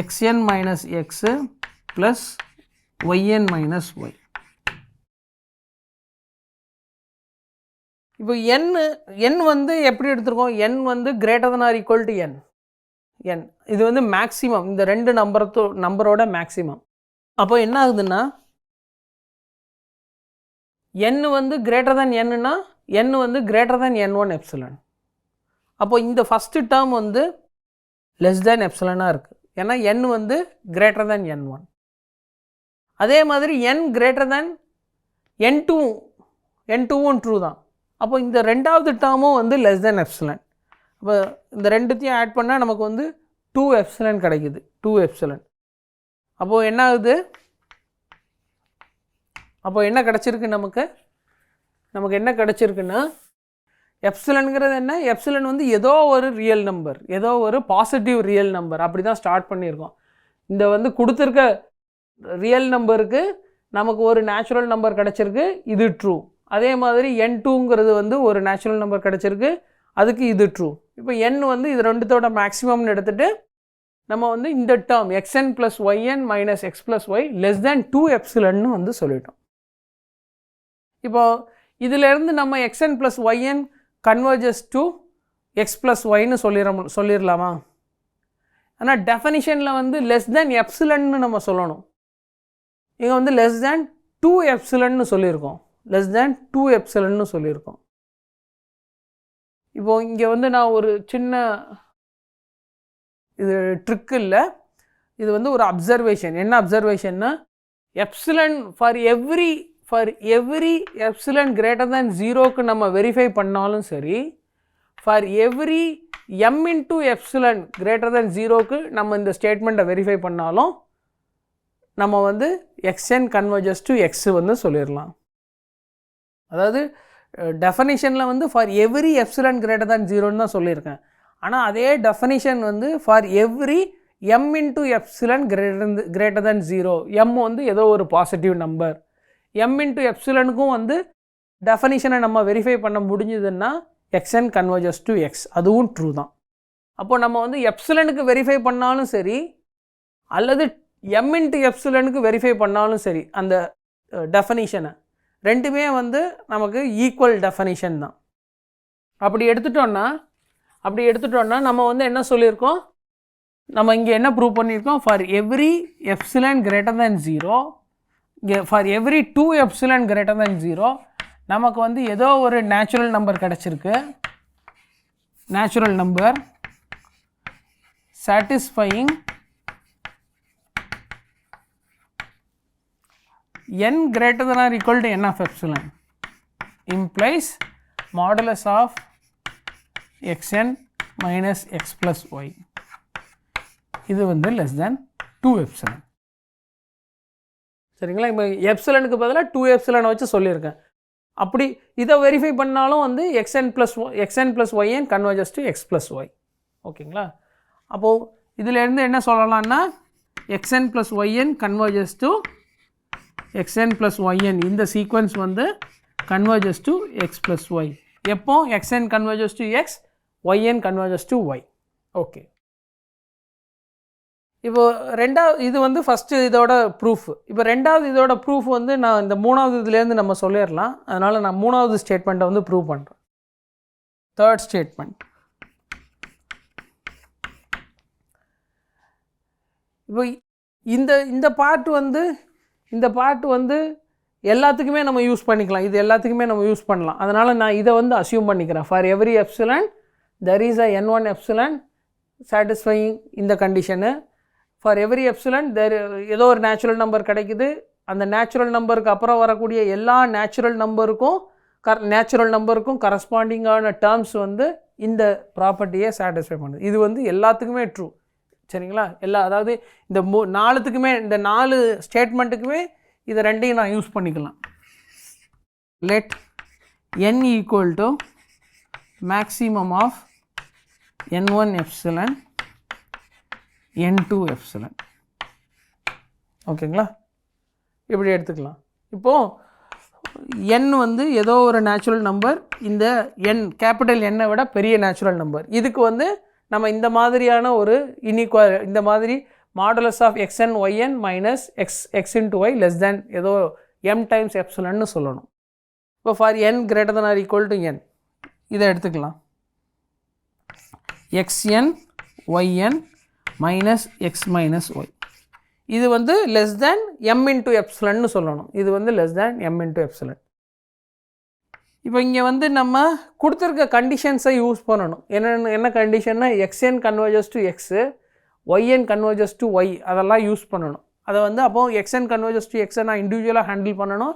xn minus x plus yn minus y. இப்போ n வந்து எப்படி எடுத்துருக்கோம்? n வந்து greater than or equal to n. இது வந்து மேக்ஸிமம், இந்த ரெண்டு நம்பரோட மேக்ஸிமம். அப்போ என்ன ஆகுதுன்னா n வந்து கிரேட்டர் தென் nனா n வந்து கிரேட்டர் தென் n1 எப்சிலன். அப்போ இந்த ஃபஸ்ட்டு டேர்ம் வந்து லெஸ் தென் எப்சிலனாக இருக்குது. ஏன்னா n வந்து கிரேட்டர் தென் n1. அதே மாதிரி n கிரேட்டர் தென் n2வும் ட்ரூ தான். அப்போ இந்த ரெண்டாவது டேர்மும் வந்து லெஸ் தென் எப்சிலன். அப்போ இந்த ரெண்டுத்தையும் ஆட் பண்ணால் நமக்கு வந்து 2 எப்சிலன் கிடைக்குது. 2 எப்சிலன். அப்போது என்ன ஆகுது? அப்போது என்ன கிடச்சிருக்கு நமக்கு என்ன கிடச்சிருக்குன்னா எப்சிலனுங்கிறது என்ன? எப்சிலன் வந்து ஏதோ ஒரு ரியல் நம்பர், ஏதோ ஒரு பாசிட்டிவ் ரியல் நம்பர், அப்படி தான் ஸ்டார்ட் பண்ணியிருக்கோம். இந்த வந்து கொடுத்துருக்க ரியல் நம்பருக்கு நமக்கு ஒரு நேச்சுரல் நம்பர் கிடச்சிருக்கு, இது ட்ரூ. அதே மாதிரி n2ங்கிறது வந்து ஒரு நேச்சுரல் நம்பர் கிடச்சிருக்கு, அதுக்கு இது ட்ரூ. இப்போ n வந்து இது ரெண்டுத்தோட மேக்ஸிமம்னு எடுத்துகிட்டு நம்ம வந்து இந்த term xn plus yn minus x plus y less than 2 எப்சிலன்னு வந்து சொல்லிட்டோம். இப்போது இதிலேருந்து நம்ம xn plus yn converges to x plus ஒய்ன்னு சொல்லிடலாமா? ஆனால் டெஃபனிஷனில் வந்து லெஸ் தேன் எப்சிலன்னு நம்ம சொல்லணும். இங்கே வந்து லெஸ் தேன் 2 எப்சிலன்னு சொல்லியிருக்கோம். லெஸ் தேன் 2 எப்சிலன்னு சொல்லியிருக்கோம். இப்போது இங்கே வந்து நான் ஒரு சின்ன இது ட்ரிக் இல்லை, இது வந்து ஒரு அப்சர்வேஷன். என்ன அப்சர்வேஷன்னா epsilon for every epsilon greater than 0க்கு நம்ம வெரிஃபை பண்ணாலும் சரி, for every m into epsilon greater than 0க்கு நம்ம இந்த ஸ்டேட்மெண்ட்டை வெரிஃபை பண்ணாலும் நம்ம வந்து xn கன்வர்ஜஸ் டு x வந்து சொல்லிடலாம். அதாவது டெஃபனிஷனில் வந்து for every epsilon greater than 0ன்னு தான் சொல்லியிருக்கேன். ஆனால் அதே டெஃபனிஷன் வந்து for every m into epsilon greater than 0, m வந்து ஏதோ ஒரு பாசிட்டிவ் நம்பர். m இன்டூ எப்சிலனுக்கும் வந்து டெஃபனிஷனை நம்ம வெரிஃபை பண்ண முடிஞ்சதுன்னா xn கன்வர்ஜஸ் டு x, அதுவும் ட்ரூ தான். அப்போது நம்ம வந்து எப்சிலனுக்கு வெரிஃபை பண்ணாலும் சரி, அல்லது m இன்ட்டு எப்சிலனுக்கு வெரிஃபை பண்ணாலும் சரி, அந்த டெஃபனிஷனை ரெண்டுமே வந்து நமக்கு ஈக்குவல் டெஃபனிஷன் தான். அப்படி எடுத்துட்டோன்னா நம்ம வந்து என்ன சொல்லியிருக்கோம்? நம்ம இங்கே என்ன ப்ரூவ் பண்ணியிருக்கோம்? For every epsilon greater than 0, இங்கே for every 2 epsilon greater than 0 நமக்கு வந்து ஏதோ ஒரு நேச்சுரல் நம்பர் கிடச்சிருக்கு. Natural number satisfying n greater than or equal to n of epsilon implies modulus of xn minus x plus y. இது வந்து less than 2 epsilon. சரிங்களா? இப்போ எப்சிலனுக்கு பதிலாக 2 எப்சிலனை வச்சு சொல்லியிருக்கேன். அப்படி இதை வெரிஃபை பண்ணாலும் வந்து xn plus yn converges to x plus y. ஓகேங்களா? அப்போது இதிலேருந்து என்ன சொல்லலாம்னா xn plus yn converges to xn plus yn, இந்த சீக்வன்ஸ் வந்து converges to x plus y. எப்போ xn converges to x, yn converges to y. Okay. இப்போது ரெண்டாவது இது வந்து ஃபஸ்ட்டு இதோட ப்ரூஃப். இப்போ ரெண்டாவது இதோட ப்ரூஃப் வந்து நான் இந்த மூணாவது இதுலேருந்து நம்ம சொல்லிடலாம். அதனால் நான் மூணாவது ஸ்டேட்மெண்ட்டை வந்து ப்ரூவ் பண்ணுறேன். Third statement. இப்போ இந்த பார்ட் வந்து எல்லாத்துக்குமே நம்ம யூஸ் பண்ணிக்கலாம். இது எல்லாத்துக்குமே நம்ம யூஸ் பண்ணலாம். அதனால் நான் இதை வந்து அசியூம் பண்ணிக்கிறேன். For every epsilon there is a n1 epsilon satisfying இந்த condition. For every epsilon there ஏதோ ஒரு நேச்சுரல் நம்பர் கிடைக்குது. அந்த நேச்சுரல் நம்பருக்கு அப்புறம் வரக்கூடிய எல்லா நேச்சுரல் நம்பருக்கும் கரஸ்பாண்டிங்கான டேர்ம்ஸ் வந்து இந்த ப்ராப்பர்ட்டியை சாட்டிஸ்ஃபை பண்ணுது. இது வந்து எல்லாத்துக்குமே ட்ரூ. சரிங்களா? அதாவது இந்த 4 ஸ்டேட்மெண்ட்டுக்குமே இதை ரெண்டையும் நான் யூஸ் பண்ணிக்கலாம். Let n equal to maximum of n1 epsilon n2 epsilon. ஓகேங்களா, இப்படி எடுத்துக்கலாம். இப்போது n வந்து ஏதோ ஒரு நேச்சுரல் நம்பர், இந்த n கேபிட்டல் n விட பெரிய நேச்சுரல் நம்பர். இதுக்கு வந்து நம்ம இந்த மாதிரியான ஒரு இந்த மாதிரி modulus of xn yn minus x into y less than ஏதோ m டைம்ஸ் எப்சிலன்னு சொல்லணும். இப்போ for n greater than or equal to n இதை எடுத்துக்கலாம். xn yn minus x minus y இது வந்து லெஸ் தேன் m இன்ட்டு எப்சிலன்னு சொல்லணும். இது வந்து லெஸ் தேன் m இன்ட்டு எப்சிலன். இப்போ இங்கே வந்து நம்ம கொடுத்துருக்க கண்டிஷன்ஸை யூஸ் பண்ணணும். என்ன கண்டிஷன்னா xn converges to x, yn converges to y, அதெல்லாம் யூஸ் பண்ணணும். அதை வந்து அப்போது xn கன்வர்ஜஸ் டு x நான் இண்டிவிஜுவலாக ஹேண்டில் பண்ணணும்,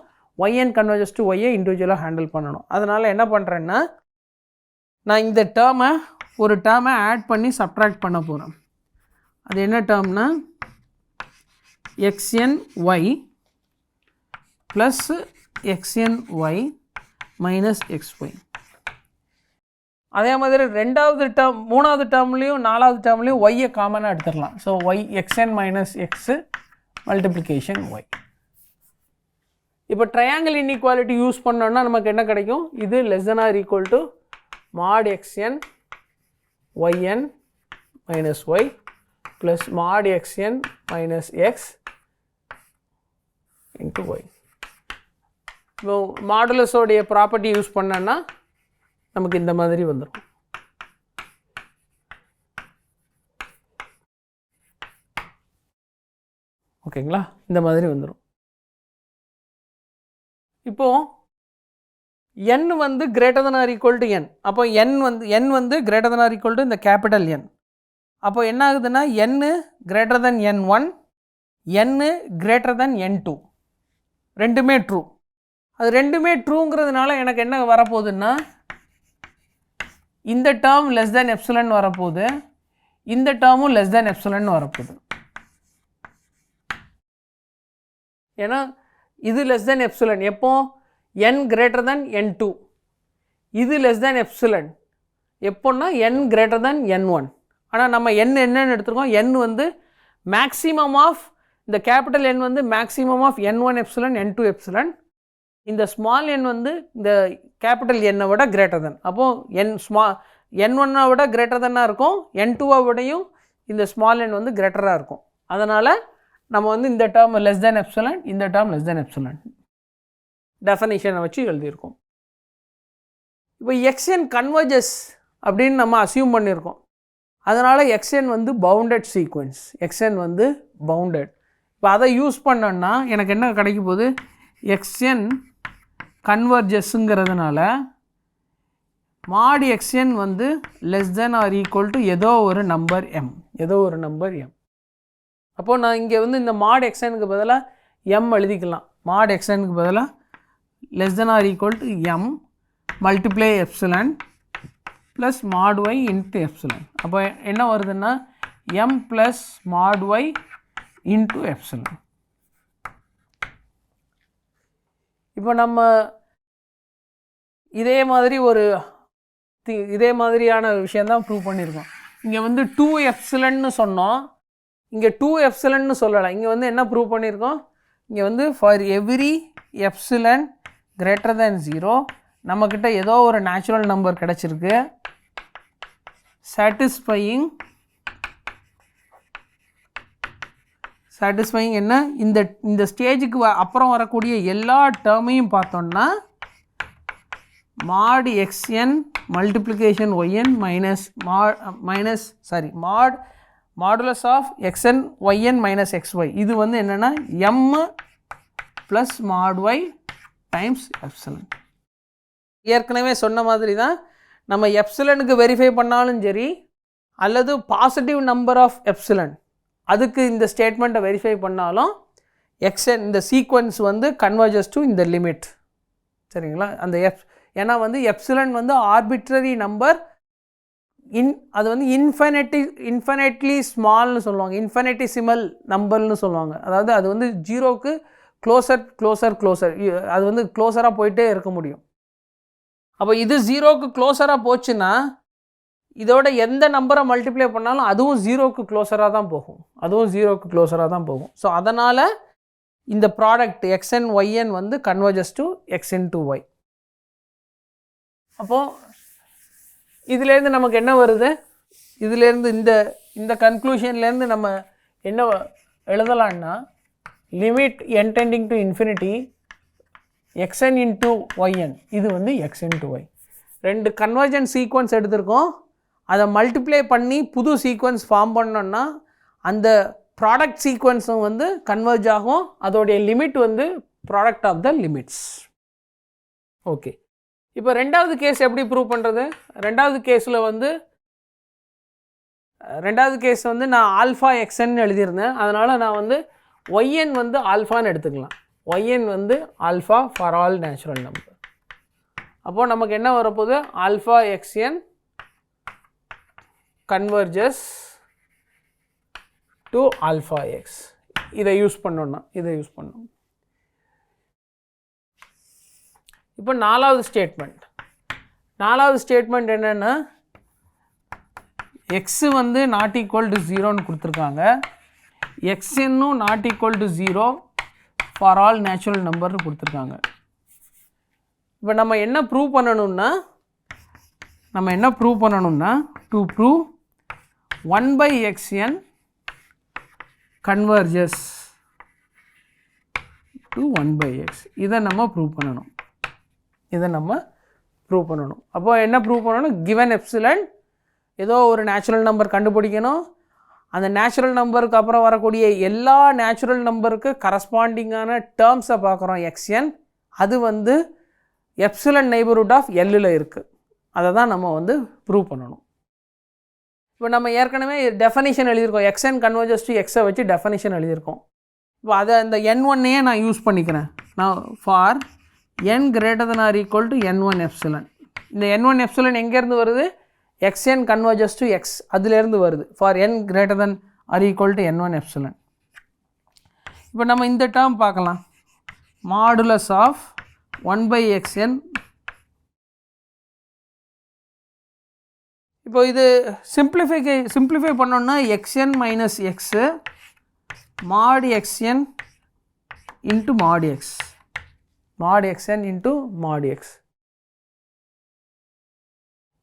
yn கன்வர்ஜஸ் டு y இண்டிவிஜுவலாக ஹேண்டில் பண்ணணும். அதனால் என்ன பண்ணுறேன்னா நான் இந்த ஒரு டேர்மை ஆட் பண்ணி சப்ட்ராக்ட் பண்ண போகிறேன். அது என்ன டேர்ம்னா xn y plus xn y minus xy. அதே மாதிரி ரெண்டாவது டேர்ம், மூணாவது டேர்ம்லேயும் நாலாவது டேர்ம்லேயும் ஒய்யை காமனாக எடுத்துடலாம். So y xn minus x multiplication y. இப்போ ட்ரையாங்கிள் இன்இக்வாலிட்டி யூஸ் பண்ணோன்னா நமக்கு என்ன கிடைக்கும்? இது less than or equal to mod xn yn minus y plus mod xn minus x into y. இப்போ மாடுலஸோடைய ப்ராப்பர்ட்டி யூஸ் பண்ணோன்னா நமக்கு இந்த மாதிரி வந்துடும். ஓகேங்களா, இந்த மாதிரி வந்துடும். இப்போது n வந்து greater than or equal to n. அப்போ n வந்து greater than or equal to இந்த கேபிட்டல் n. அப்போ என்ன ஆகுதுன்னா n greater than n1, n greater than n2, ரெண்டுமே ட்ரூ. அது ரெண்டுமே ட்ரூங்கிறதுனால எனக்கு என்ன வரப்போகுதுன்னா இந்த டேர்ம் லெஸ் தேன் எப்சிலன் வரப்போகுது, இந்த டேர்மும் லெஸ் தேன் எப்சிலன் வரப்போகுது. ஏன்னா இது லெஸ் தேன் எப்சிலன் எப்போ n கிரேட்டர் than n2, இது லெஸ் தேன் எப்சிலன் எப்போன்னா n கிரேட்டர் than n1. ஆனால் நம்ம n என்னன்னு எடுத்துருக்கோம், n வந்து மேக்ஸிமம் ஆஃப் இந்த கேபிட்டல் n வந்து maximum of n1 epsilon n2 epsilon, இந்த ஸ்மால் n வந்து இந்த கேபிட்டல் n விட கிரேட்டர் தென். அப்போது n1 விட கிரேட்டர் தென்னாக இருக்கும், n2 விடையும் இந்த ஸ்மால் n வந்து கிரேட்டராக இருக்கும். அதனால் நம்ம வந்து இந்த டேர்ம் லெஸ் தேன் எப்சிலன், இந்த டேர்ம் லெஸ் தேன் எப்சிலன் டெஃபனிஷனை வச்சு எழுதியிருக்கோம். இப்போ xn கன்வர்ஜஸ் அப்படின்னு நம்ம அசியூம் பண்ணியிருக்கோம். அதனால் xn வந்து பவுண்டட் சீக்வன்ஸ், xn வந்து பவுண்டட். இப்போ அதை யூஸ் பண்ணோன்னா எனக்கு என்ன கிடைக்க போகுது? xn கன்வர்ஜஸ்ங்கிறதுனால mod xn வந்து less than or equal to ஏதோ ஒரு நம்பர் m, ஏதோ ஒரு நம்பர் m. அப்போது நான் இங்கே வந்து இந்த mod xnக்கு பதிலாக m எழுதிக்கலாம். mod xnக்கு பதிலாக less than or equal to m multiply epsilon plus mod y into epsilon. அப்போ என்ன வருதுன்னா m plus mod y into epsilon. இப்போ நம்ம இதே மாதிரியான விஷயந்தான் ப்ரூவ் பண்ணியிருக்கோம். இங்கே வந்து 2 எப்சிலன்னு சொன்னோம், இங்கே 2 எப்சிலன்னு சொல்லலை. இங்கே வந்து என்ன ப்ரூவ் பண்ணியிருக்கோம்? இங்கே வந்து for every epsilon greater than 0 நம்மக்கிட்ட ஏதோ ஒரு நேச்சுரல் நம்பர் கிடச்சிருக்கு, சாட்டிஸ்ஃபையிங் என்ன இந்த ஸ்டேஜுக்கு அப்புறம் வரக்கூடிய எல்லா டேர்மையும் பார்த்தோன்னா mod xn multiplication yn modulus of xn yn minus xy. இது வந்து என்னென்னா m plus mod y times epsilon. ஏற்கனவே சொன்ன மாதிரி தான் நம்ம எப்சிலனுக்கு வெரிஃபை பண்ணாலும் சரி, அல்லது பாசிட்டிவ் நம்பர் ஆஃப் எப்சிலன் அதுக்கு இந்த ஸ்டேட்மெண்ட்டை வெரிஃபை பண்ணாலும் xn இந்த சீக்வன்ஸ் வந்து கன்வர்ஜஸ் டு இந்த லிமிட். சரிங்களா? அந்த ஏன்னா வந்து எப்சிலன் வந்து ஆர்பிட்ரரி நம்பர், அது வந்து இன்ஃபைனைட்லி ஸ்மால்னு சொல்லுவாங்க, இன்ஃபைனைட்டிசிமல் நம்பர்னு சொல்லுவாங்க. அதாவது அது வந்து ஜீரோவுக்கு க்ளோசர் அது வந்து க்ளோஸராக போயிட்டே இருக்க முடியும். அப்போ இது ஜீரோவுக்கு க்ளோஸராக போச்சுன்னா இதோட எந்த நம்பரை மல்டிப்ளை பண்ணாலும் அதுவும் ஜீரோவுக்கு க்ளோஸராக தான் போகும். அதுவும் ஜீரோக்கு க்ளோஸராக தான் போகும். ஸோ அதனால் இந்த ப்ராடக்ட் xn yn வந்து converges to x into y. அப்போது இதுலேருந்து நமக்கு என்ன வருது, இதுலேருந்து இந்த கன்க்ளூஷன்லேருந்து நம்ம என்ன எழுதலான்னா, limit n tending to infinity xn into yn, இது வந்து x into y. ரெண்டு கன்வர்ஜன் சீக்வன்ஸ் எடுத்திருக்கோம், அதை மல்டிப்ளை பண்ணி புது சீக்வன்ஸ் ஃபார்ம் பண்ணோன்னா அந்த ப்ராடக்ட் சீக்வன்ஸும் வந்து கன்வர்ஜ் ஆகும், அதோடைய லிமிட் வந்து product of the limits. Okay, இப்போ ரெண்டாவது கேஸ் எப்படி ப்ரூவ் பண்ணுறது? ரெண்டாவது கேஸ் வந்து நான் ஆல்ஃபா எக்ஸ்என் எழுதியிருந்தேன், அதனால் நான் வந்து ஒய்என் வந்து ஆல்ஃபான்னு எடுத்துக்கலாம். ஒய்என் வந்து alpha for all natural number. அப்போது நமக்கு என்ன வரப்போகுது, alpha x n converges to alpha x. இதை யூஸ் பண்ணோன்னா இப்போ நாலாவது ஸ்டேட்மெண்ட் என்னென்னா, எக்ஸு வந்து நாட் ஈக்குவல் டு ஜீரோன்னு கொடுத்துருக்காங்க, எக்ஸ்என்னும் not equal to zero for all natural நம்பர்னு கொடுத்துருக்காங்க. இப்போ நம்ம என்ன ப்ரூவ் பண்ணணும்னா to prove 1/xn converges to 1/x. இதை நம்ம ப்ரூவ் பண்ணணும். அப்போ என்ன ப்ரூவ் பண்ணணும், கிவன் எப்சிலன் ஏதோ ஒரு நேச்சுரல் நம்பர் கண்டுபிடிக்கணும், அந்த நேச்சுரல் நம்பருக்கு அப்புறம் வரக்கூடிய எல்லா நேச்சுரல் நம்பருக்கு கரஸ்பாண்டிங்கான டேர்ம்ஸை பார்க்குறோம் xn, அது வந்து எப்சிலன் நெய்பர்ஹுட் ஆஃப் எல்லில் இருக்குது. அதை தான் நம்ம வந்து ப்ரூவ் பண்ணணும். இப்போ நம்ம ஏற்கனவே டெஃபனிஷன் எழுதியிருக்கோம், xn கன்வர்ஜஸ் டு எக்ஸை வச்சு டெஃபனிஷன் எழுதியிருக்கோம். இப்போ அதை இந்த n1ஐயே நான் யூஸ் பண்ணிக்கிறேன். நான் for n greater than or equal to n1 epsilon. இந்த n1 எப்சிலன் எங்கேருந்து வருது, xn கன்வர்ஜஸ் டு எக்ஸ் அதுலேருந்து வருது, for n greater than or equal to n1 epsilon. இப்போ நம்ம இந்த டேர்ம் பார்க்கலாம், மாடுலஸ் ஆஃப் 1/xn. இப்போ இது சிம்பிளிஃபை பண்ணோன்னா xn மைனஸ் எக்ஸு மாட் xn இன்ட்டு மாட் எக்ஸ், மாட் xn இன்ட்டு மாட் எக்ஸ்.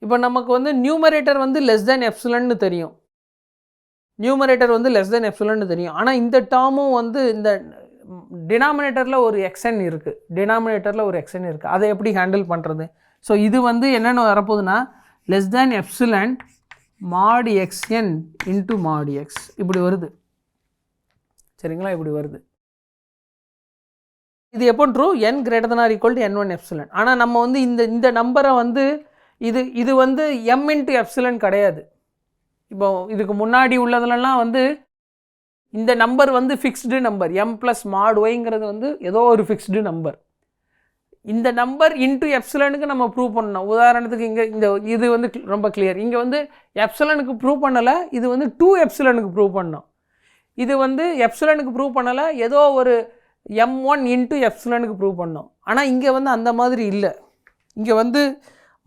இப்போ நமக்கு வந்து நியூமரேட்டர் வந்து லெஸ் தென் எப்சிலன்னு தெரியும், ஆனால் இந்த டேர்மும் வந்து இந்த டினாமினேட்டரில் ஒரு xn இருக்குது, அதை எப்படி ஹேண்டில் பண்ணுறது? ஸோ இது வந்து என்னென்ன வரப்போகுதுன்னா, லெஸ் தேன் எப்சிலன் மாட் xn இன்ட்டு மாட் எக்ஸ் இப்படி வருது. சரிங்களா, இப்படி வருது. இது எப்போ true, n greater than or equal to n1 epsilon. ஆனால் நம்ம வந்து இந்த நம்பரை வந்து இது வந்து m இன்ட்டு எப்சிலன் கிடையாது. இப்போ இதுக்கு முன்னாடி உள்ளதுலலாம் வந்து இந்த நம்பர் வந்து ஃபிக்ஸ்டு நம்பர், m + mod yங்கிறது வந்து ஏதோ ஒரு ஃபிக்ஸ்டு நம்பர். இந்த நம்பர் இன்ட்டு எப்சிலனுக்கு நம்ம ப்ரூவ் பண்ணணும். உதாரணத்துக்கு இங்கே இது வந்து ரொம்ப கிளியர், இங்கே வந்து எப்சிலனுக்கு ப்ரூவ் பண்ணலை, இது வந்து 2 எப்சிலனுக்கு ப்ரூவ் பண்ணோம். இது வந்து எப்சிலனுக்கு ப்ரூவ் பண்ணலை, ஏதோ ஒரு m1 இன்ட்டு எப்சிலனுக்கு ப்ரூவ் பண்ணோம். ஆனால் இங்கே வந்து அந்த மாதிரி இல்லை, இங்கே வந்து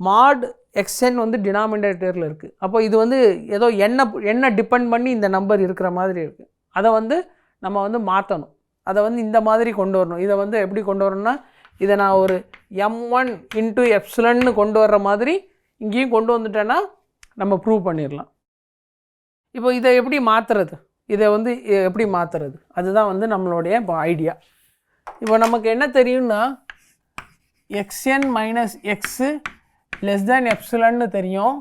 மாட் xn வந்து டினாமினேட்டரில் இருக்குது. அப்போ இது வந்து ஏதோ என்ன டிபெண்ட் பண்ணி இந்த நம்பர் இருக்கிற மாதிரி இருக்குது. அதை வந்து நம்ம வந்து மாற்றணும், அதை வந்து இந்த மாதிரி கொண்டு வரணும். இதை வந்து எப்படி கொண்டு வரணும்னா, இதை நான் ஒரு m1 இன்ட்டு எப்சிலன்னு கொண்டு வர்ற மாதிரி இங்கேயும் கொண்டு வந்துட்டேன்னா நம்ம ப்ரூவ் பண்ணிடலாம். இப்போ இதை எப்படி மாற்றுறது, அதுதான் வந்து நம்மளுடைய இப்போ ஐடியா. இப்போ நமக்கு என்ன தெரியும்னா, xn minus x less than எப்சிலன்னு தெரியும்,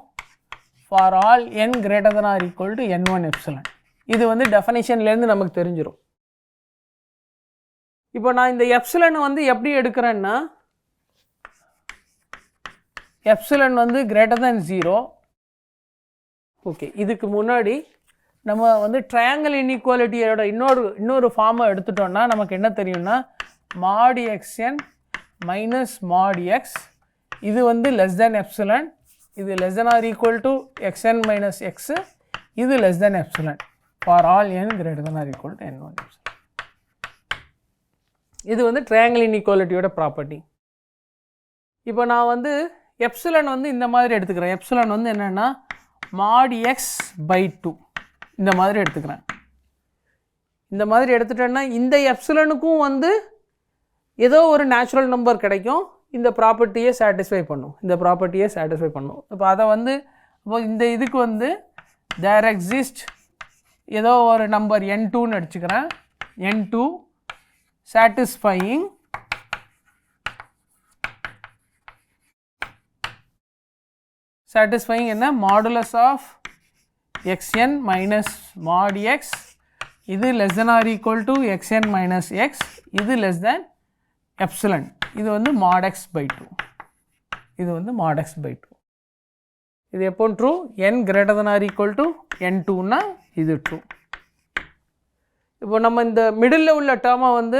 ஃபார் all n greater than or equal to n1 epsilon. இது வந்து டெஃபனிஷன்லேருந்து நமக்கு தெரிஞ்சிடும். இப்போ நான் இந்த எப்சிலனை வந்து எப்படி எடுக்கிறேன்னா, எப்சிலன் வந்து greater than 0. ஓகே, இதுக்கு முன்னாடி நம்ம வந்து ட்ரையாங்கிள் இன்இக்வாலிட்டியோட இன்னொரு ஃபார்மை எடுத்துட்டோம்னா நமக்கு என்ன தெரியும்னா, mod xn minus mod x, இது வந்து லெஸ் தேன் எப்சிலன், இது less than or equal to xn minus x, இது less than epsilon for all n greater than or equal to n1 epsilon. இது வந்து ட்ரையாங்கிள் இன்இக்வாலிட்டியோட ப்ராப்பர்ட்டி. இப்போ நான் வந்து epsilon வந்து இந்த மாதிரி எடுத்துக்கிறேன். எப்சிலன் வந்து என்னென்னா mod x/2 இந்த மாதிரி எடுத்துக்கிறேன். இந்த மாதிரி எடுத்துட்டேன்னா இந்த எப்சிலனுக்கும் வந்து ஏதோ ஒரு நேச்சுரல் நம்பர் கிடைக்கும், இந்த ப்ராப்பர்ட்டியை சாட்டிஸ்ஃபை பண்ணும், இப்போ அதை வந்து இப்போ இந்த இதுக்கு வந்து தேர் எக்ஸிஸ்ட் ஏதோ ஒரு நம்பர் n2ன்னு அடிச்சுக்கிறேன், n2 satisfying என்ன modulus of xn minus mod x, இது less than or equal to xn minus x, இது less than epsilon, இது வந்து mod x by 2, இது வந்து mod x by 2. இது எப்போ true? n greater than or equal to n2னா இது ட்ரூ. இப்போ நம்ம இந்த மிடில் உள்ள டேர்மை வந்து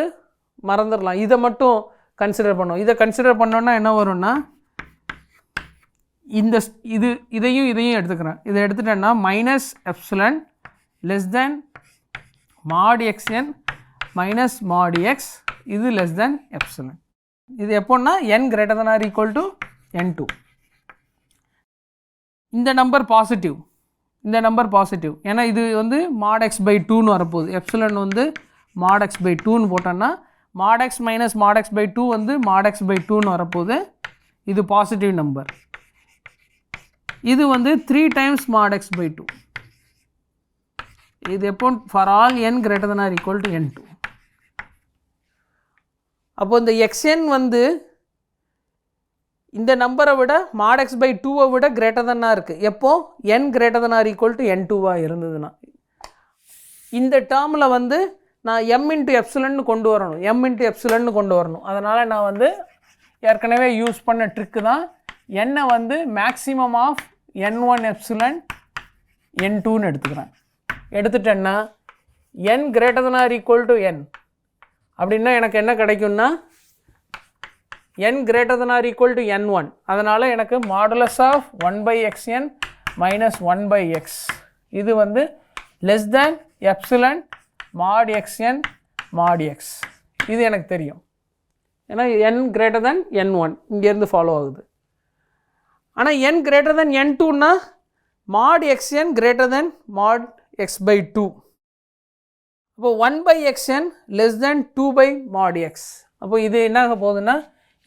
மறந்துடலாம், இதை மட்டும் கன்சிடர் பண்ணோம். இதை கன்சிடர் பண்ணோன்னா என்ன வரும்னா இந்த இதையும் எடுத்துக்கிறேன். இதை எடுத்துட்டேன்னா minus epsilon less than mod xn minus mod x, இது லெஸ் தேன் எப்சிலன். இது எப்போன்னா n greater than or equal to n2. இந்த நம்பர் பாசிட்டிவ், ஏன்னா இது வந்து mod x by 2ன்னு வரப்போகுது. எப்சிலன் வந்து mod x by 2ன்னு போட்டோன்னா mod x minus mod x by 2 வந்து mod x by 2ன்னு வரப்போகுது. இது பாசிட்டிவ் நம்பர். இது வந்து 3 times mod x by 2. இது எப்போ? For all n greater than or equal to n2. அப்போ இந்த xn வந்து இந்த நம்பரை விட mod x by 2-ஐ விட கிரேட்டர் தன்னாக இருக்குது. எப்போ? n greater than or equal to n2-வாக இருந்ததுன்னா. இந்த டேர்மில் வந்து நான் m into epsilon கொண்டு வரணும், அதனால் நான் வந்து ஏற்கனவே யூஸ் பண்ண ட்ரிக்கு தான், n-ஐ வந்து மேக்ஸிமம் ஆஃப் n1 epsilon n2ன்னு எடுத்துட்டேன்னா n greater than or equal to n அப்படின்னா எனக்கு என்ன கிடைக்கும்னா n greater than or equal to n1, அதனால் எனக்கு modulus of 1 by xn minus 1 by x, இது வந்து less than epsilon mod xn mod x, இது எனக்கு தெரியும். ஏன்னா n greater than n1 இங்கேருந்து ஃபாலோ ஆகுது. ஆனால் n greater than n2ன்னா mod xn greater than mod x by 2. அப்போ 1 by xn less than 2 by mod x. அப்போ இது என்ன ஆக போகுதுன்னா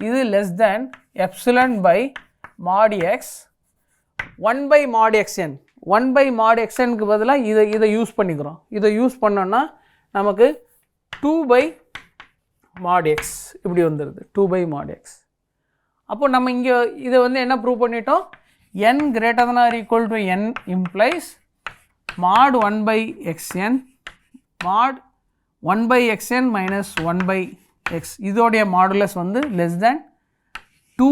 இது less than epsilon by mod x, 1 by mod xn. 1 by mod xnக்கு பதிலாக இதை யூஸ் பண்ணிக்கிறோம். இதை யூஸ் பண்ணோன்னா நமக்கு 2 by mod x இப்படி வந்துடுது, 2 by mod x. அப்போ நம்ம இங்கே இதை வந்து என்ன ப்ரூவ் பண்ணிட்டோம்? n greater than or equal to n implies mod 1 by xn mod 1 by xn minus 1 by x, இதோடைய மாடுலஸ் வந்து less than 2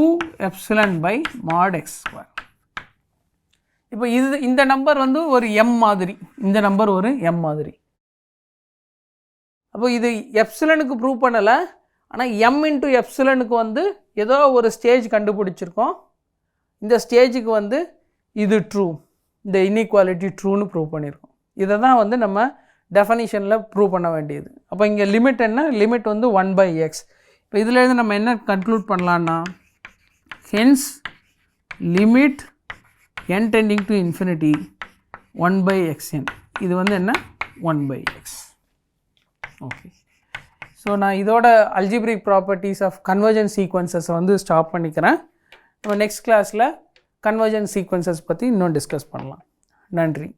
epsilon by mod x square. இப்போ இந்த நம்பர் வந்து ஒரு m மாதிரி, இந்த நம்பர் ஒரு m மாதிரி. அப்போ இது எப்சிலனுக்கு ப்ரூவ் பண்ணலை, ஆனால் m into எப்சிலனுக்கு வந்து ஏதோ ஒரு ஸ்டேஜ் கண்டுபிடிச்சிருக்கோம். இந்த ஸ்டேஜுக்கு வந்து இது ட்ரூ, இந்த இன்இக்வாலிட்டி ட்ரூன்னு ப்ரூவ் பண்ணியிருக்கோம். இதை தான் வந்து நம்ம டெஃபனிஷனில் ப்ரூவ் பண்ண வேண்டியது. அப்போ இங்கே லிமிட் என்ன? லிமிட் வந்து 1 by x. இப்போ இதிலேருந்து நம்ம என்ன கன்க்ளூட் பண்ணலான்னா, hence limit n tending to infinity 1 by xn, இது வந்து என்ன? 1 by x. ஓகே, ஸோ நான் இதோட அல்ஜிப்ரிக் ப்ராப்பர்ட்டிஸ் ஆஃப் கன்வர்ஜென்ஸ் சீக்வன்சஸை வந்து ஸ்டாப் பண்ணிக்கிறேன். நம்ம நெக்ஸ்ட் கிளாஸில் கன்வர்ஜென்ஸ் சீக்வன்சஸ் பற்றி இன்னும் டிஸ்கஸ் பண்ணலாம். நன்றி.